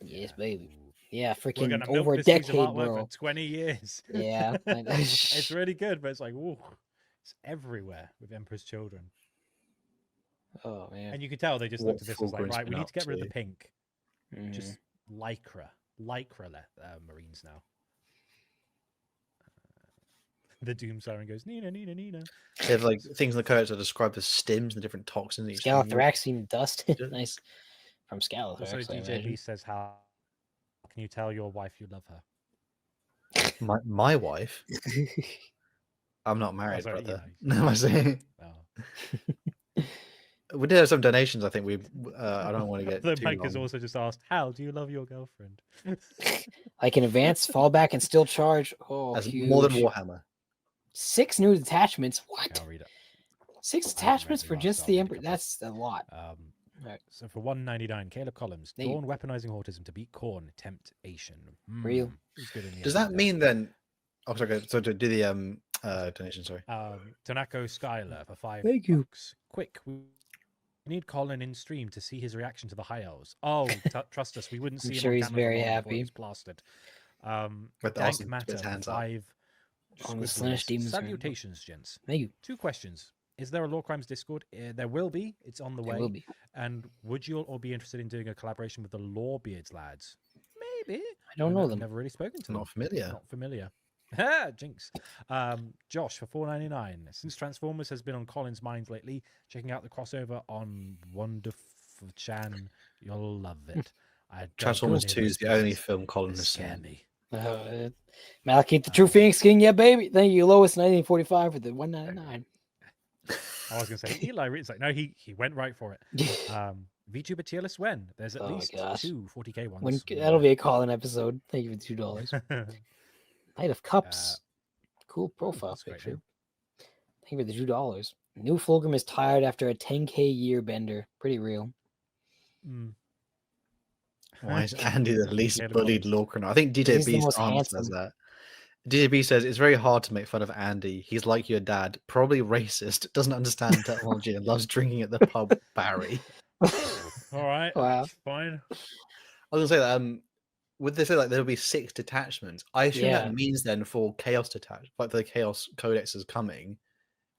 Speaker 2: Yes, baby. Yeah,
Speaker 3: We're
Speaker 2: freaking
Speaker 3: gonna milk
Speaker 2: over a
Speaker 3: this piece of
Speaker 2: decade,
Speaker 3: artwork
Speaker 2: bro.
Speaker 3: for 20 years.
Speaker 2: Yeah.
Speaker 3: It's really good, but it's like, whoa, it's everywhere with Emperor's Children.
Speaker 2: Oh man.
Speaker 3: And you could tell they just
Speaker 1: What
Speaker 3: looked at this as like,
Speaker 1: Fulgrim's
Speaker 3: right, we
Speaker 1: been
Speaker 3: need to
Speaker 1: up
Speaker 3: get rid of the
Speaker 1: to.
Speaker 3: pink.
Speaker 2: Mhm.
Speaker 3: Just lycra marines now. The Doom Siren goes, Nina, Nina, Nina.
Speaker 1: They have like things in the codex are described as stims and different toxins. Each thing.
Speaker 2: Scalathraxine dust.
Speaker 1: Yeah.
Speaker 2: Nice. From
Speaker 3: Also,
Speaker 2: Scalathrax, I
Speaker 3: DJB
Speaker 2: imagine.
Speaker 3: says, how can you tell your wife you love her?
Speaker 1: My wife. I'm not married,
Speaker 3: sorry,
Speaker 1: brother.
Speaker 3: yeah,
Speaker 1: No, I see.
Speaker 3: Oh.
Speaker 1: We did have some donations. I think we. I don't want to get
Speaker 3: The
Speaker 1: too
Speaker 3: Mike has
Speaker 1: long.
Speaker 3: also just asked, Hal, do you love your girlfriend?
Speaker 2: I can advance, fall back, and still charge. Oh,
Speaker 1: That's
Speaker 2: huge.
Speaker 1: more than Warhammer.
Speaker 2: 6 new detachments. What?
Speaker 3: I'll read it.
Speaker 2: 6
Speaker 3: I haven't read
Speaker 2: attachments
Speaker 3: the
Speaker 2: for
Speaker 3: last,
Speaker 2: just
Speaker 3: so I'll
Speaker 2: the
Speaker 3: read a
Speaker 2: Emperor.
Speaker 3: couple.
Speaker 2: That's a lot. Right.
Speaker 3: So for 199, Caleb Collins,
Speaker 2: Thank you.
Speaker 3: Dawn weaponizing autism to beat Khorne, temptation.
Speaker 2: Real.
Speaker 3: He's good in the
Speaker 1: Does
Speaker 3: end,
Speaker 1: that mean then? Oh, sorry. So to do the donation. Sorry.
Speaker 3: Tanako Skylar for $5.
Speaker 2: Thank you.
Speaker 3: Quick, we need Colin in stream to see his reaction to the high elves. Oh, trust us, we wouldn't
Speaker 2: I'm
Speaker 3: see him
Speaker 2: sure
Speaker 3: on
Speaker 2: he's
Speaker 3: camera
Speaker 2: very
Speaker 3: for long before
Speaker 2: happy.
Speaker 3: he was plastered.
Speaker 1: With the
Speaker 3: Dank
Speaker 1: awesome
Speaker 3: Matter
Speaker 1: spits hands
Speaker 3: for
Speaker 1: up.
Speaker 3: 5
Speaker 2: On the
Speaker 3: squiggles.
Speaker 2: Slash Demons are-
Speaker 3: Salutations, gents.
Speaker 2: Thank you.
Speaker 3: 2 questions. Is there a Lorecrimes Discord? There will be. It's on the way.
Speaker 2: There will be.
Speaker 3: And would you all be interested in doing a collaboration with the Lorebeards lads? Maybe.
Speaker 2: I don't know
Speaker 3: I've
Speaker 2: them.
Speaker 3: never really spoken to them.
Speaker 1: Not familiar.
Speaker 3: Not familiar. Ha! Jinx. Josh for $4.99. Since Transformers has been on Colin's minds lately, checking out the crossover on Wonderful Chan, you'll love it. I don't
Speaker 1: Transformers
Speaker 3: know
Speaker 1: 2 is
Speaker 3: those
Speaker 1: the only
Speaker 3: pieces.
Speaker 1: film Colin
Speaker 3: They
Speaker 1: has
Speaker 3: scare
Speaker 1: seen.
Speaker 3: me.
Speaker 2: Malekith, the True Phoenix King. Yeah, baby. Thank you, Lois, 1945 for the 199.
Speaker 3: I was going to say, Eli Reed's like, no, he went right for it. VTuber tier list when? There's at
Speaker 2: Oh my
Speaker 3: least
Speaker 2: gosh.
Speaker 3: 2 40k ones.
Speaker 2: When that'll be a call-in episode. Thank you for $2. Knight of Cups. Cool profile
Speaker 3: that's great,
Speaker 2: picture. Thank you for the $2. New Fulgrim is tired after a 10k year bender. Pretty real.
Speaker 3: Mm.
Speaker 1: Why is Andy the least
Speaker 3: Caleb
Speaker 1: bullied
Speaker 3: Collins.
Speaker 1: Lorcan? I think
Speaker 2: He's the
Speaker 1: DJB's
Speaker 2: most
Speaker 1: answer says
Speaker 2: handsome.
Speaker 1: that. DJB says it's very hard to make fun of Andy. He's like your dad, probably racist, doesn't understand technology, and loves drinking at the pub. Barry.
Speaker 3: All right.
Speaker 2: Wow.
Speaker 3: Fine.
Speaker 1: I was gonna say that would they say like there'll be 6 detachments? I assume
Speaker 2: Yeah.
Speaker 1: that means then for Chaos like the Chaos Codex is coming,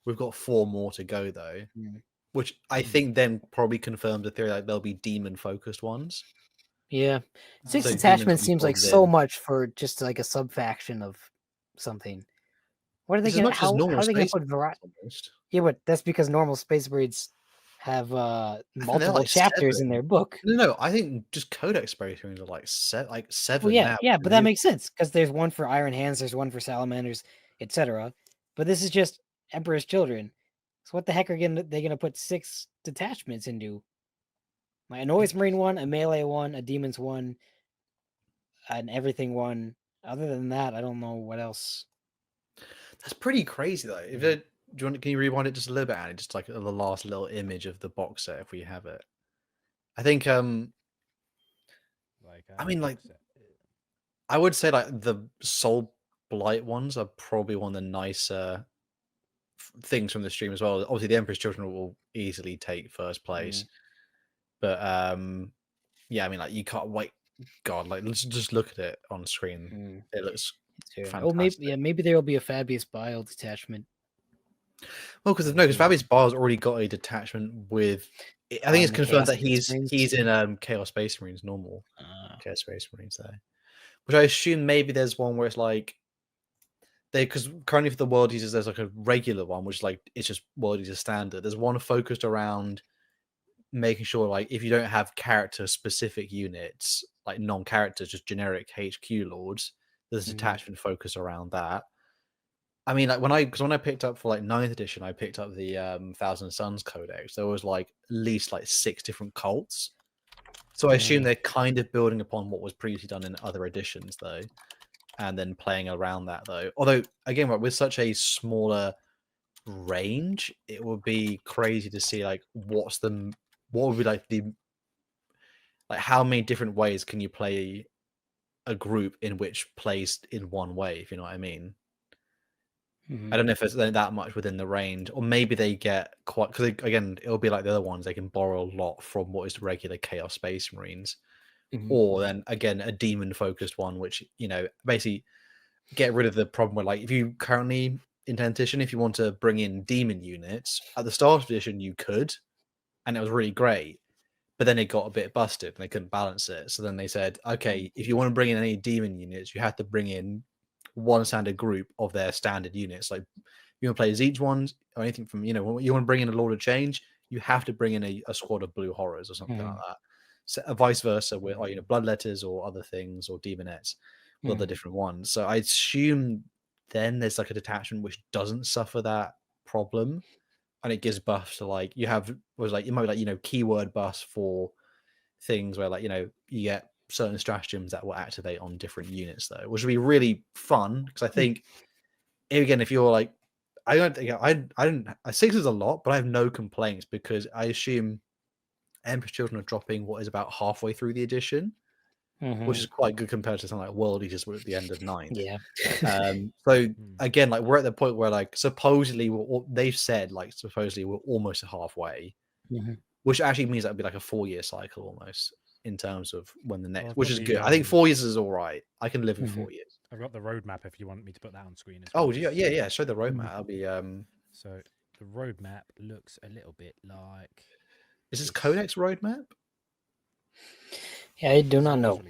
Speaker 1: we've got 4 more to go though, which I think then probably confirms the theory that there'll be demon focused ones.
Speaker 2: Yeah, 6
Speaker 1: So
Speaker 2: detachments
Speaker 1: demons will be
Speaker 2: seems like
Speaker 1: folded
Speaker 2: so
Speaker 1: in.
Speaker 2: much for just like a sub faction of something. What are they
Speaker 1: It's as
Speaker 2: gonna?
Speaker 1: much as
Speaker 2: How
Speaker 1: normal
Speaker 2: are they gonna
Speaker 1: space
Speaker 2: put variety?
Speaker 1: almost.
Speaker 2: Yeah, but that's because normal space breeds have
Speaker 1: I think they're
Speaker 2: multiple
Speaker 1: like
Speaker 2: chapters in
Speaker 1: 7.
Speaker 2: their book.
Speaker 1: No, I think just Codex Space Marines are like 7
Speaker 2: Well, yeah,
Speaker 1: now.
Speaker 2: yeah, but that makes sense because there's one for Iron Hands, there's one for Salamanders, etc. But this is just Emperor's Children. So what the heck are they gonna put 6 detachments into? Like a Noise Marine one, a Melee one, a Demons one, an Everything one. Other than that, I don't know what else.
Speaker 1: That's pretty crazy though. If it, can you rewind it just a little bit, Annie? Just like the last little image of the box set, if we have it. I think I mean like I would say like the Soulblight ones are probably one of the nicer things from the stream as well. Obviously, the Emperor's Children will easily take first place, but yeah, I mean like you can't wait. God, like let's just look at it on screen. It looks fantastic.
Speaker 2: Oh, maybe there will be a Fabius Bile detachment.
Speaker 1: Well, because Fabius Bar's already got a detachment with. I think it's confirmed that he's in Chaos Space Marines normal. Chaos Space Marines there, which I assume maybe there's one where it's like because currently for the World Eaters there's like a regular one which like it's just World Eater standard. There's one focused around making sure like if you don't have character specific units like non-characters, just generic HQ lords, there's a detachment focused around that. I mean, like when I picked up for like 9th edition, I picked up the Thousand Suns Codex. There was like at least like 6 different cults. So I assume they're kind of building upon what was previously done in other editions, though, and then playing around that, though. Although, again, right, with such a smaller range, it would be crazy to see like what would be like how many different ways can you play a group in which plays in one way, if you know what I mean. I don't know if it's that much within the range, or maybe they get quite because again, it'll be like the other ones. They can borrow a lot from what is regular Chaos Space Marines, or then again a demon focused one, which basically get rid of the problem where like if you currently in 10th edition, if you want to bring in demon units at the start of edition, you could, and it was really great. But then it got a bit busted and they couldn't balance it. So then they said, okay, if you want to bring in any demon units, you have to bring in one standard group of their standard units. Like you want to play Zeech ones or anything from, you want to bring in a Lord of Change, you have to bring in a squad of Blue Horrors or something like that. So vice versa with Bloodletters or other things or Demonettes with other different ones. So I assume then there's like a detachment which doesn't suffer that problem. And it gives buffs to like you might be like keyword buffs for things where like you get certain stratagems that will activate on different units though, which would be really fun because I think again if you're like I don't 6 is a lot, but I have no complaints because I assume Emperor's Children are dropping what is about halfway through the edition, which is quite good compared to something like World Eaters were at the end of 9th.
Speaker 2: Yeah.
Speaker 1: So again, like we're at the point where like supposedly they've said like supposedly we're almost halfway, which actually means that would be like a 4-year cycle almost in terms of when the next, which is good. I think 4 years is all right. I can live with 4 years.
Speaker 3: I've got the roadmap if you want me to put that on screen as
Speaker 1: well.
Speaker 3: well.
Speaker 1: Oh yeah. Show the roadmap. That'll be
Speaker 3: So the roadmap looks a little bit like.
Speaker 1: Is this Codex roadmap?
Speaker 2: Yeah, I do not know.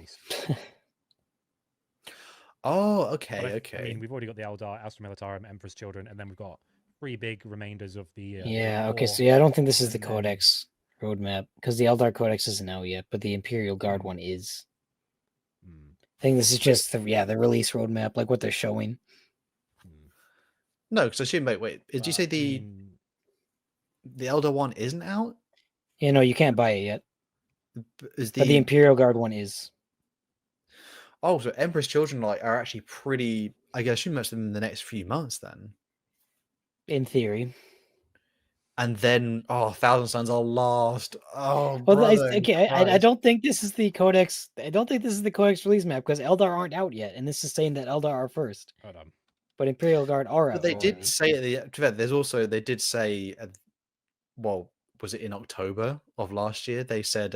Speaker 1: Oh, okay, okay.
Speaker 3: I mean, we've already got the Eldar, Astra Militarum, Emperor's Children, and then we've got 3 big remainders of the.
Speaker 2: Yeah. Okay. So yeah, I don't think this is the Codex roadmap because the Eldar Codex isn't out yet, but the Imperial Guard one is. I think this is just the release roadmap, like what they're showing.
Speaker 1: No, because I assume. Wait. Did you say the Eldar one isn't out?
Speaker 2: Yeah, no, you can't buy it yet. But the Imperial Guard one is.
Speaker 1: Oh, so Emperor's Children are actually pretty. I guess assume that's in the next few months then.
Speaker 2: In theory.
Speaker 1: And then, Thousand Suns are last. Oh,
Speaker 2: well, I don't think this is the Codex. I don't think this is the Codex release map because Eldar aren't out yet, and this is saying that Eldar are first.
Speaker 3: Hold on.
Speaker 2: But Imperial Guard are out.
Speaker 1: But they did say at the. There's also they did say, well, was it in October of last year? They said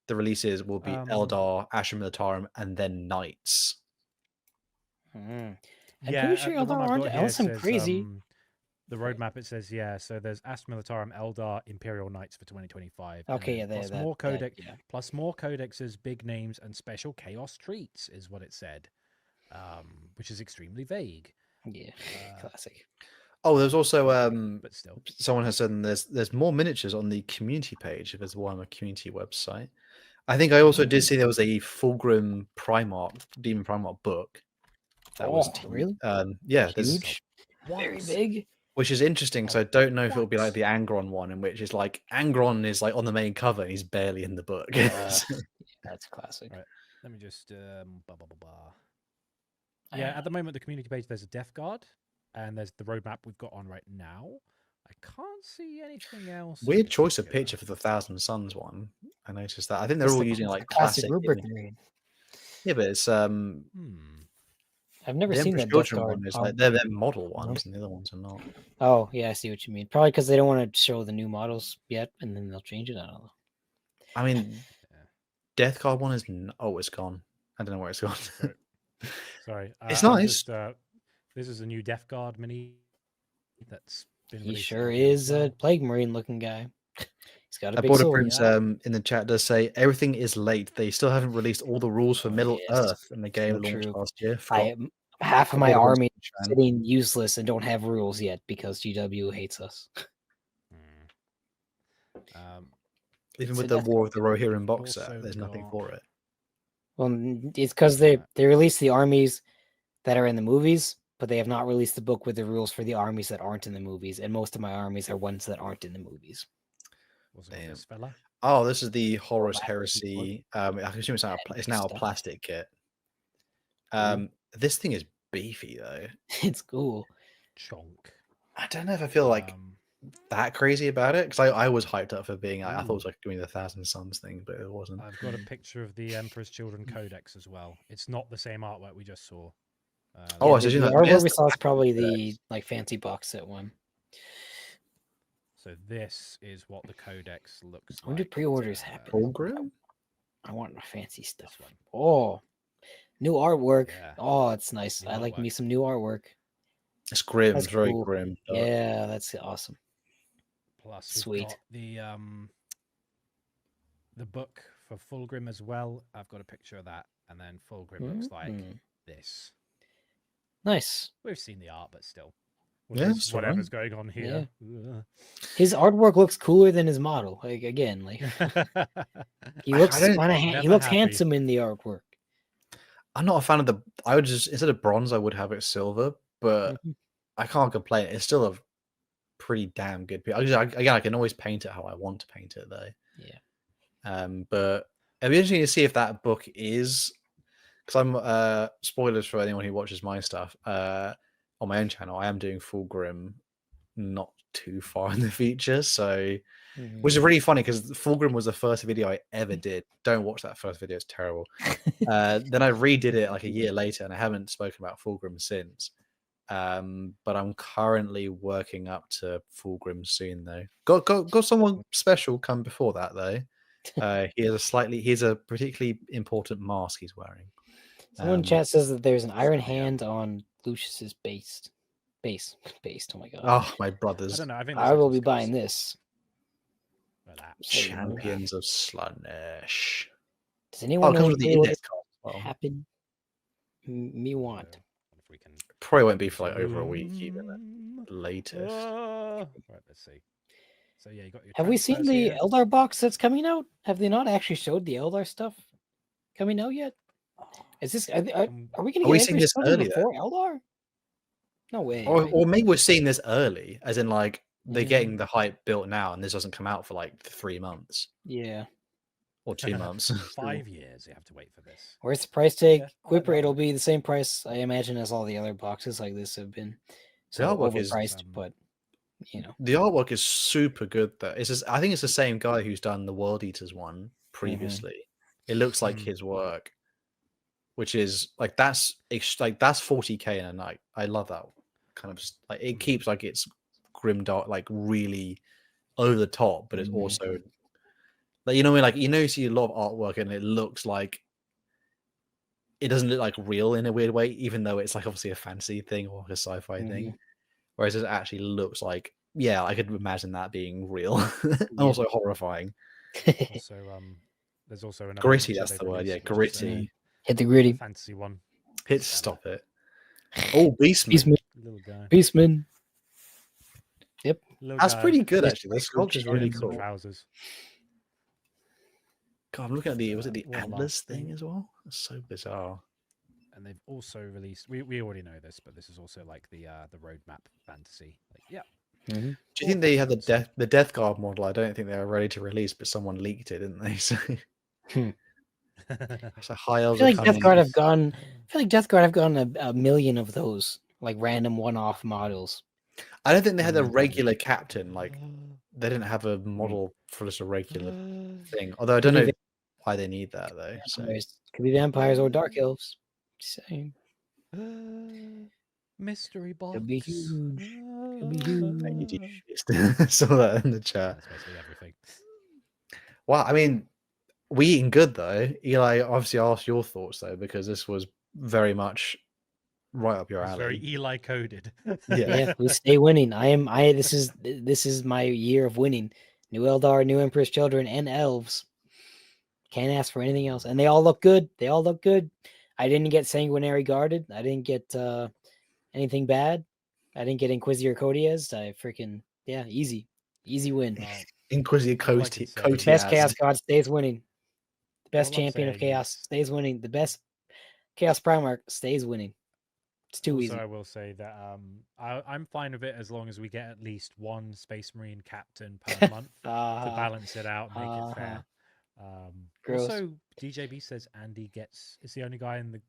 Speaker 1: the releases will be Eldar, Asher Militarum, and then Knights.
Speaker 2: I'm
Speaker 3: Yeah,
Speaker 2: pretty sure
Speaker 3: the one
Speaker 2: Eldar
Speaker 3: I've
Speaker 2: aren't
Speaker 3: got here
Speaker 2: Elson
Speaker 3: says,
Speaker 2: crazy.
Speaker 3: the roadmap, it says, yeah, so there's Asher Militarum, Eldar, Imperial Knights for 2025. and
Speaker 2: Okay,
Speaker 3: then
Speaker 2: yeah,
Speaker 3: plus
Speaker 2: that,
Speaker 3: more
Speaker 2: that,
Speaker 3: codex,
Speaker 2: yeah.
Speaker 3: plus more codexes, big names, and special chaos treats is what it said, which is extremely vague.
Speaker 2: Yeah, classic.
Speaker 1: Oh, there's also
Speaker 3: but still,
Speaker 1: someone has said there's more miniatures on the community page if there's one on the community website. I think I also did see there was a Fulgrim Primarch, Demon Primarch book. That was
Speaker 2: really?
Speaker 1: yeah,
Speaker 2: Huge, very big.
Speaker 1: Which is interesting because I don't know if it'll be like the Angron one, in which is like Angron is like on the main cover and he's barely in the book.
Speaker 2: That's classic.
Speaker 3: Right. Let me just Yeah, at the moment the community page there's a Death Guard, and there's the roadmap we've got on right now. I can't see anything else.
Speaker 1: Weird choice of picture for the Thousand Suns one. I noticed that. I think they're all using like
Speaker 2: classic
Speaker 1: classic
Speaker 2: rubric
Speaker 1: images.
Speaker 2: marine.
Speaker 1: Yeah, but it's
Speaker 2: I've never
Speaker 1: the
Speaker 2: seen
Speaker 1: Emperor's
Speaker 2: that Death
Speaker 1: Children
Speaker 2: Guard.
Speaker 1: one is like they're model ones, and the other ones are not.
Speaker 2: Oh yeah, I see what you mean. Probably because they don't want to show the new models yet, and then they'll change it. I don't know.
Speaker 1: I mean, Death Guard one is it's gone. I don't know where it's gone.
Speaker 3: Sorry,
Speaker 1: it's nice.
Speaker 3: Just, this is a new Death Guard mini that's been
Speaker 2: He
Speaker 3: released.
Speaker 2: sure is a Plague Marine looking guy. He's got a big
Speaker 1: Border
Speaker 2: sword.
Speaker 1: Prince in the chat does say everything is late. They still haven't released all the rules for Middle Earth, and the game launched last year.
Speaker 2: Half of my army sitting useless and don't have rules yet because GW hates us.
Speaker 1: Even with the War of the Rohirrim box set, there's nothing for it.
Speaker 2: Well, it's because they released the armies that are in the movies, but they have not released the book with the rules for the armies that aren't in the movies, and most of my armies are ones that aren't in the movies.
Speaker 3: This fella?
Speaker 1: Oh, this is the Horus Heresy. I assume it's now a plastic kit. This thing is beefy though.
Speaker 2: It's cool.
Speaker 3: Chonk.
Speaker 1: I don't know if I feel like that crazy about it, because I was hyped up for being. I thought it was like doing the Thousand Suns thing, but it wasn't.
Speaker 3: I've got a picture of the Emperor's Children Codex as well. It's not the same artwork we just saw.
Speaker 2: The artwork we saw is probably the like fancy box set one.
Speaker 3: So this is what the codex looks like.
Speaker 2: When do pre-orders happen?
Speaker 1: Fulgrim?
Speaker 2: I want my fancy stuff. Oh, new artwork. Yeah. Oh, it's nice. I like me some new artwork.
Speaker 1: It's grim. It's very grim.
Speaker 2: Yeah, that's awesome.
Speaker 3: Plus,
Speaker 2: sweet.
Speaker 3: The book for Fulgrim as well. I've got a picture of that, and then Fulgrim looks like this.
Speaker 2: Nice.
Speaker 3: We've seen the art, but still.
Speaker 1: Whatever's
Speaker 3: going on here.
Speaker 2: Yeah. His artwork looks cooler than his model. Like again, like he looks he looks handsome in the artwork.
Speaker 1: I'm not a fan of I would just, instead of bronze, I would have it silver, but I can't complain. It's still a pretty damn good piece. I can always paint it how I want to paint it though.
Speaker 2: Yeah.
Speaker 1: But it'd be interesting to see if that book is, because I'm spoilers for anyone who watches my stuff. On my own channel, I am doing Fulgrim not too far in the future, so which is really funny because Fulgrim was the first video I ever did. Don't watch that first video; it's terrible. Then I redid it like a year later, and I haven't spoken about Fulgrim since. But I'm currently working up to Fulgrim soon, though. Got someone special come before that though. He's a particularly important mask he's wearing.
Speaker 2: Someone in chat says that there's an iron hand on Lucius's base. Oh my god.
Speaker 1: Oh, my brothers.
Speaker 3: I don't know. I think
Speaker 2: I will be buying this.
Speaker 1: Champions of Slaanesh.
Speaker 2: Does anyone know
Speaker 1: what the index
Speaker 2: happen? Me want.
Speaker 3: If we can...
Speaker 1: Probably won't be for like over a week even. Latest.
Speaker 3: Right, let's see. So yeah, you got your.
Speaker 2: Have we seen the Eldar box that's coming out? Have they not actually showed the Eldar stuff coming out yet? Is this? Are we going to get
Speaker 1: seeing this early
Speaker 2: before Eldar? No way.
Speaker 1: Or maybe we're seeing this early, as in like they're getting the hype built now, and this doesn't come out for like 3 months.
Speaker 2: Yeah.
Speaker 1: Or 2 months.
Speaker 3: 5 years you have to wait for this.
Speaker 2: Where's the price tag? Quipper, it'll be the same price, I imagine, as all the other boxes like this have been. So overpriced, but you know.
Speaker 1: The artwork is super good though. I think it's the same guy who's done the World Eaters one previously. It looks like his work. Which is like that's 40k in a night. I love that kind of like it keeps like it's grim dark, like really over the top, but it's also Like, you know, like, you see a lot of artwork and it looks like it doesn't look like real in a weird way, even though it's like obviously a fantasy thing or like a sci-fi thing. Whereas it actually looks like, yeah, I could imagine that being real and also horrifying.
Speaker 3: Also, there's also another
Speaker 1: Gritty,
Speaker 3: feature
Speaker 1: that's
Speaker 3: they've
Speaker 1: the word. Yeah,
Speaker 3: released, which is
Speaker 1: gritty.
Speaker 2: Hit the gritty.
Speaker 3: fantasy one.
Speaker 1: Hit stop it. Oh, Beastman.
Speaker 2: Beastman.
Speaker 3: Little guy.
Speaker 2: Beastman. Yep.
Speaker 3: Little
Speaker 1: That's
Speaker 3: guy.
Speaker 1: pretty good,
Speaker 2: Yes,
Speaker 1: actually. The sculpture's really
Speaker 3: Pants and
Speaker 1: cool.
Speaker 3: trousers.
Speaker 1: God, I'm looking at the, was it the
Speaker 3: One
Speaker 1: Atlas
Speaker 3: last
Speaker 1: thing
Speaker 3: thing.
Speaker 1: as well? That's so bizarre.
Speaker 3: And they've also released. We already know this, but this is also like the roadmap fantasy. Like, yeah.
Speaker 2: Mm-hmm.
Speaker 1: Do you think they had the Death Guard model? I don't think they were ready to release, but someone leaked it, didn't they? So, so high elves.
Speaker 2: I feel like Death Guard have gone. I feel like Death Guard have gotten a million of those, like random one-off models.
Speaker 1: I don't think they had a regular captain. Like they didn't have a model for just a regular thing. Although I don't know why they need that though. So.
Speaker 2: Could be vampires or dark elves. Same.
Speaker 3: Mystery box.
Speaker 2: Could be huge. Could be
Speaker 1: huge. Saw that in the chat.
Speaker 3: That's basically everything.
Speaker 1: Well, I mean, we eating good though. Eli, obviously asked your thoughts though, because this was very much right up your alley.
Speaker 3: Very Eli coded.
Speaker 2: Yeah, we stay winning. This is my year of winning. New Eldar, New Emperor's Children, and elves. Can't ask for anything else. And they all look good. They all look good. I didn't get Sanguinary Guarded. I didn't get anything bad. I didn't get Inquisitor Codiez. I freaking, yeah, easy win.
Speaker 1: Inquisitor Codiez.
Speaker 2: Best Chaos God stays winning. The best champion of Chaos stays winning. The best Chaos Primarch stays winning. It's too easy.
Speaker 3: I will say that I'm fine with it as long as we get at least one Space Marine captain per month to balance it out, make it fair. Also, DJB says Andy is the only guy in the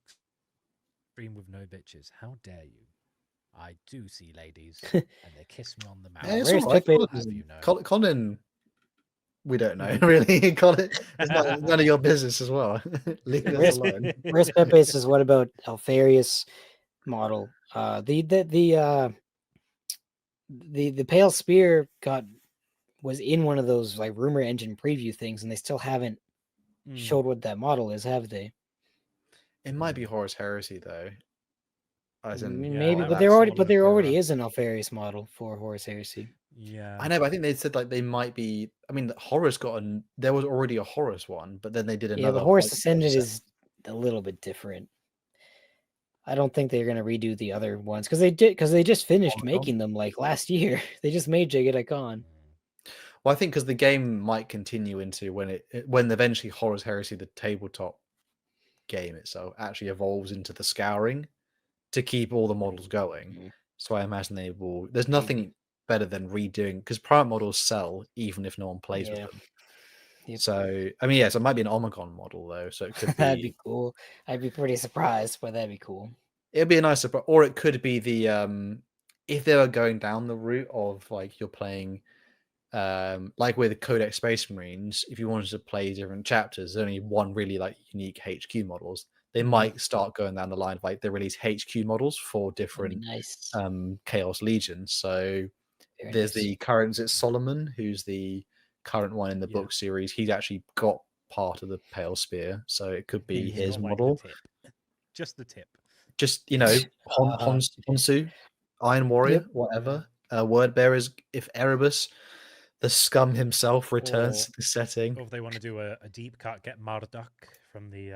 Speaker 3: stream with no bitches. How dare you? I do see ladies, and they kiss me on the mouth.
Speaker 1: Colin, we don't know really. Colin, it's none of your business as well. Leave us alone.
Speaker 2: Where's Pepe says, what about Alfarius model? The Pale Spear was in one of those like rumor engine preview things, and they still haven't showed what that model is, have they?
Speaker 1: It might be Horus Heresy though.
Speaker 2: Maybe, but there already is an Alfarius model for Horus Heresy.
Speaker 3: Yeah,
Speaker 1: I know, but I think they said like they might be. I mean, Horus there was already a Horus one, but then they did another.
Speaker 2: Yeah, the Horus Ascended is a little bit different. I don't think they're gonna redo the other ones because they just finished making them like last year. They just made Jagged Icon.
Speaker 1: Well, I think because the game might continue into when eventually Horus Heresy, the tabletop game itself, actually evolves into the Scouring to keep all the models going. So I imagine they will. There's nothing better than redoing, because Primarch models sell even if no one plays with them. Yep. So I mean, so it might be an Omicron model though. So it could be
Speaker 2: that'd be cool. I'd be pretty surprised, but that'd be cool.
Speaker 1: It'd be a nice surprise, or it could be the if they were going down the route of like you're playing. Like with Codex Space Marines, if you wanted to play different chapters, there's only one really like unique HQ models. They might start going down the line of like they release HQ models for different Chaos Legions. So there's the current, it's Solomon, who's the current one in the book series. He's actually got part of the Pale Spear, so it could be his model.
Speaker 3: Just the tip.
Speaker 1: Just Honsu, Iron Warrior, whatever. Word bearers, if Erebus, the scum himself, returns to the setting.
Speaker 3: Or if they want to do a deep cut, get Marduk from the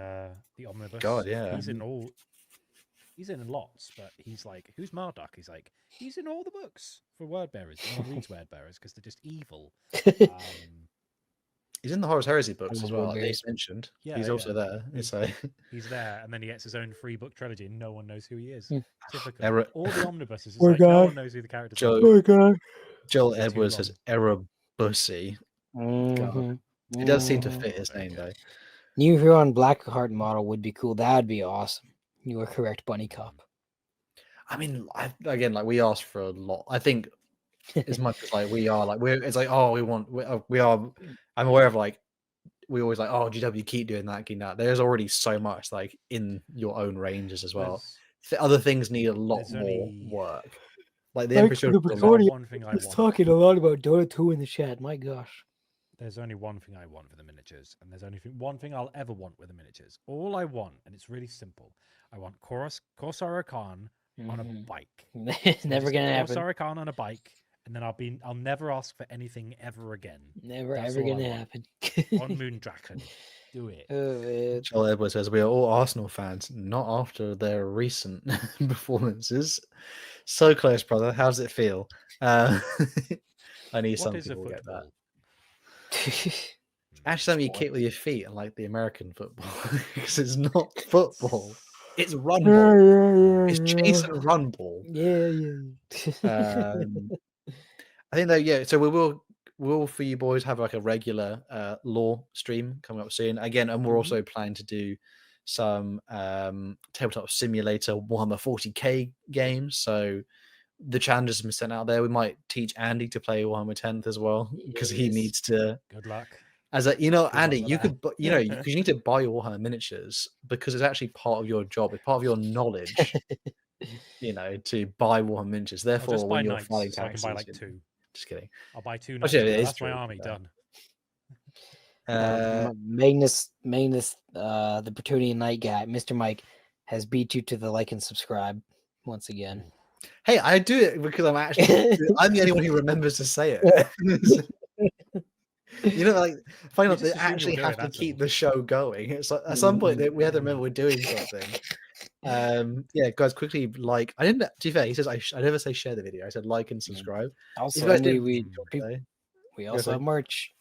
Speaker 3: omnibus.
Speaker 1: God, yeah.
Speaker 3: He's in lots, but he's like, who's Marduk? He's like, he's in all the books for word bearers. No one reads word bearers because they're just evil.
Speaker 1: He's in the Horus Heresy books as well, like they mentioned.
Speaker 3: Yeah,
Speaker 1: he's also there.
Speaker 3: He's there, and then he gets his own free book trilogy, and no one knows who he is.
Speaker 1: Typical.
Speaker 3: All the omnibuses, it's like, no one knows who the characters
Speaker 1: are. Joel Edwards has Erebusy. It does seem to fit his name, though.
Speaker 2: New Huron Blackheart model would be cool. That would be awesome. You were correct, Bunny Cop.
Speaker 1: I mean, we asked for a lot. I think as much as like we are, like it's like, oh, we are. I'm aware of like we always like, oh, GW, keep doing that. There's already so much like in your own ranges as well. Other things need a lot more work. Like the Emperor
Speaker 2: one thing I was talking a lot about Dota 2 in the chat. My gosh.
Speaker 3: there's only one thing I want for the miniatures, and there's only one thing I'll ever want with the miniatures. All I want, and it's really simple. I want Corsair Arcane on a bike.
Speaker 2: It's never gonna happen.
Speaker 3: Corsair Arcane on a bike, and then I'll never ask for anything ever again.
Speaker 2: Never
Speaker 3: That's
Speaker 2: ever
Speaker 3: all I
Speaker 2: gonna
Speaker 3: want.
Speaker 2: happen.
Speaker 3: One Moon Draken. Do it.
Speaker 2: Oh, man.
Speaker 1: Joel Edwards says we are all Arsenal fans, not after their recent performances. So close, brother. How does it feel? I need some
Speaker 3: What is a
Speaker 1: people to get that.
Speaker 3: football?
Speaker 1: Actually, something you kick with your feet, unlike the American football, because it's not football. It's run ball. It's chase and run ball.
Speaker 2: Yeah.
Speaker 1: I think that, yeah. So we will for you boys have like a regular lore stream coming up soon again, and we're also planning to do some tabletop simulator Warhammer 40k games. So the challenges have been sent out there. We might teach Andy to play Warhammer 10th as well, because he needs to.
Speaker 3: Good luck.
Speaker 1: As a,
Speaker 3: Good
Speaker 1: Andy,
Speaker 3: luck
Speaker 1: you
Speaker 3: with
Speaker 1: could, because you need to buy your Warhammer miniatures, because it's actually part of your job. It's part of your knowledge, to buy Warhammer miniatures.
Speaker 3: I'll
Speaker 1: Therefore,
Speaker 3: just buy
Speaker 1: when you're
Speaker 3: knights,
Speaker 1: filing
Speaker 3: so I can
Speaker 1: taxes,
Speaker 3: buy like 2.
Speaker 1: just kidding.
Speaker 3: I'll buy 2
Speaker 1: Oh,
Speaker 3: knights.
Speaker 1: yeah, it is
Speaker 3: That's my
Speaker 1: true,
Speaker 3: army
Speaker 1: yeah.
Speaker 3: done.
Speaker 2: Magnus, the Bretonian Knight guy, Mr. Mike, has beat you to the like and subscribe once again.
Speaker 1: Hey, I do it because I'm the only one who remembers to say it. Like, find out they actually have to keep the show going. It's like at some point that we have to remember we're doing something. Yeah, guys, quickly I didn't. To be fair, he says I never say share the video. I said like and subscribe.
Speaker 2: Also, we also have merch.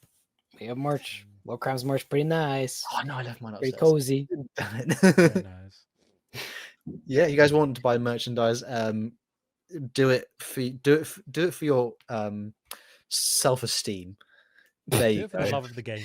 Speaker 2: We have merch. Lorecrimes merch, pretty nice.
Speaker 1: Oh no, I left mine
Speaker 2: Pretty
Speaker 1: upstairs.
Speaker 2: cozy.
Speaker 3: Very nice.
Speaker 1: Yeah, you guys want to buy merchandise? Do it for your self-esteem. There you
Speaker 3: Do it for
Speaker 1: go.
Speaker 3: the love of the game.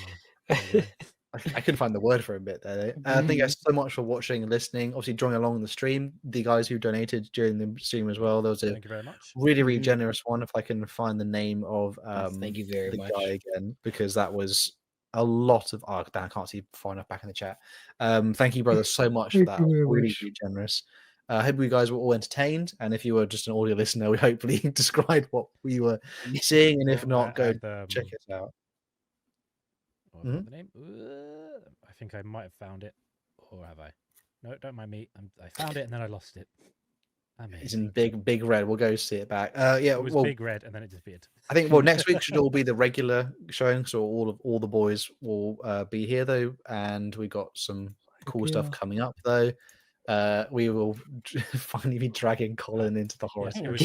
Speaker 1: I couldn't find the word for a bit there. Thank you guys so much for watching and listening. Obviously, joining along the stream. The guys who donated during the stream as well. There was a
Speaker 3: Thank you very much.
Speaker 1: really, really generous one. If I can find the name of
Speaker 2: thank you very much.
Speaker 1: guy again, because that was a lot of I can't see far enough back in the chat. Thank you, brother, so much for that. Really, really generous. I hope you guys were all entertained, and if you were just an audio listener, we hopefully described what we were seeing, and if not, go check it out.
Speaker 3: The name? I think I might have found it, or have I? No, don't mind me. I found it and then I lost it. Amazing.
Speaker 1: It's in big red. We'll go see it back. Yeah,
Speaker 3: it was big red and then it disappeared.
Speaker 1: I think next week should all be the regular showing, so all the boys will be here though, and we got some cool stuff coming up though. We will finally be dragging Colin into the horror.
Speaker 3: Yes, it was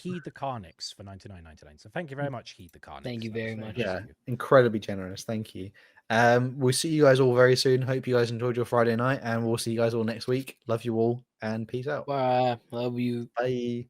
Speaker 3: Heed the Carnix for $99.99. So thank you very much, Heed the Carnix.
Speaker 2: Thank you very much.
Speaker 1: Yeah, incredibly generous. Thank you. We'll see you guys all very soon. Hope you guys enjoyed your Friday night, and we'll see you guys all next week. Love you all, and peace out.
Speaker 2: Bye. Love you.
Speaker 1: Bye.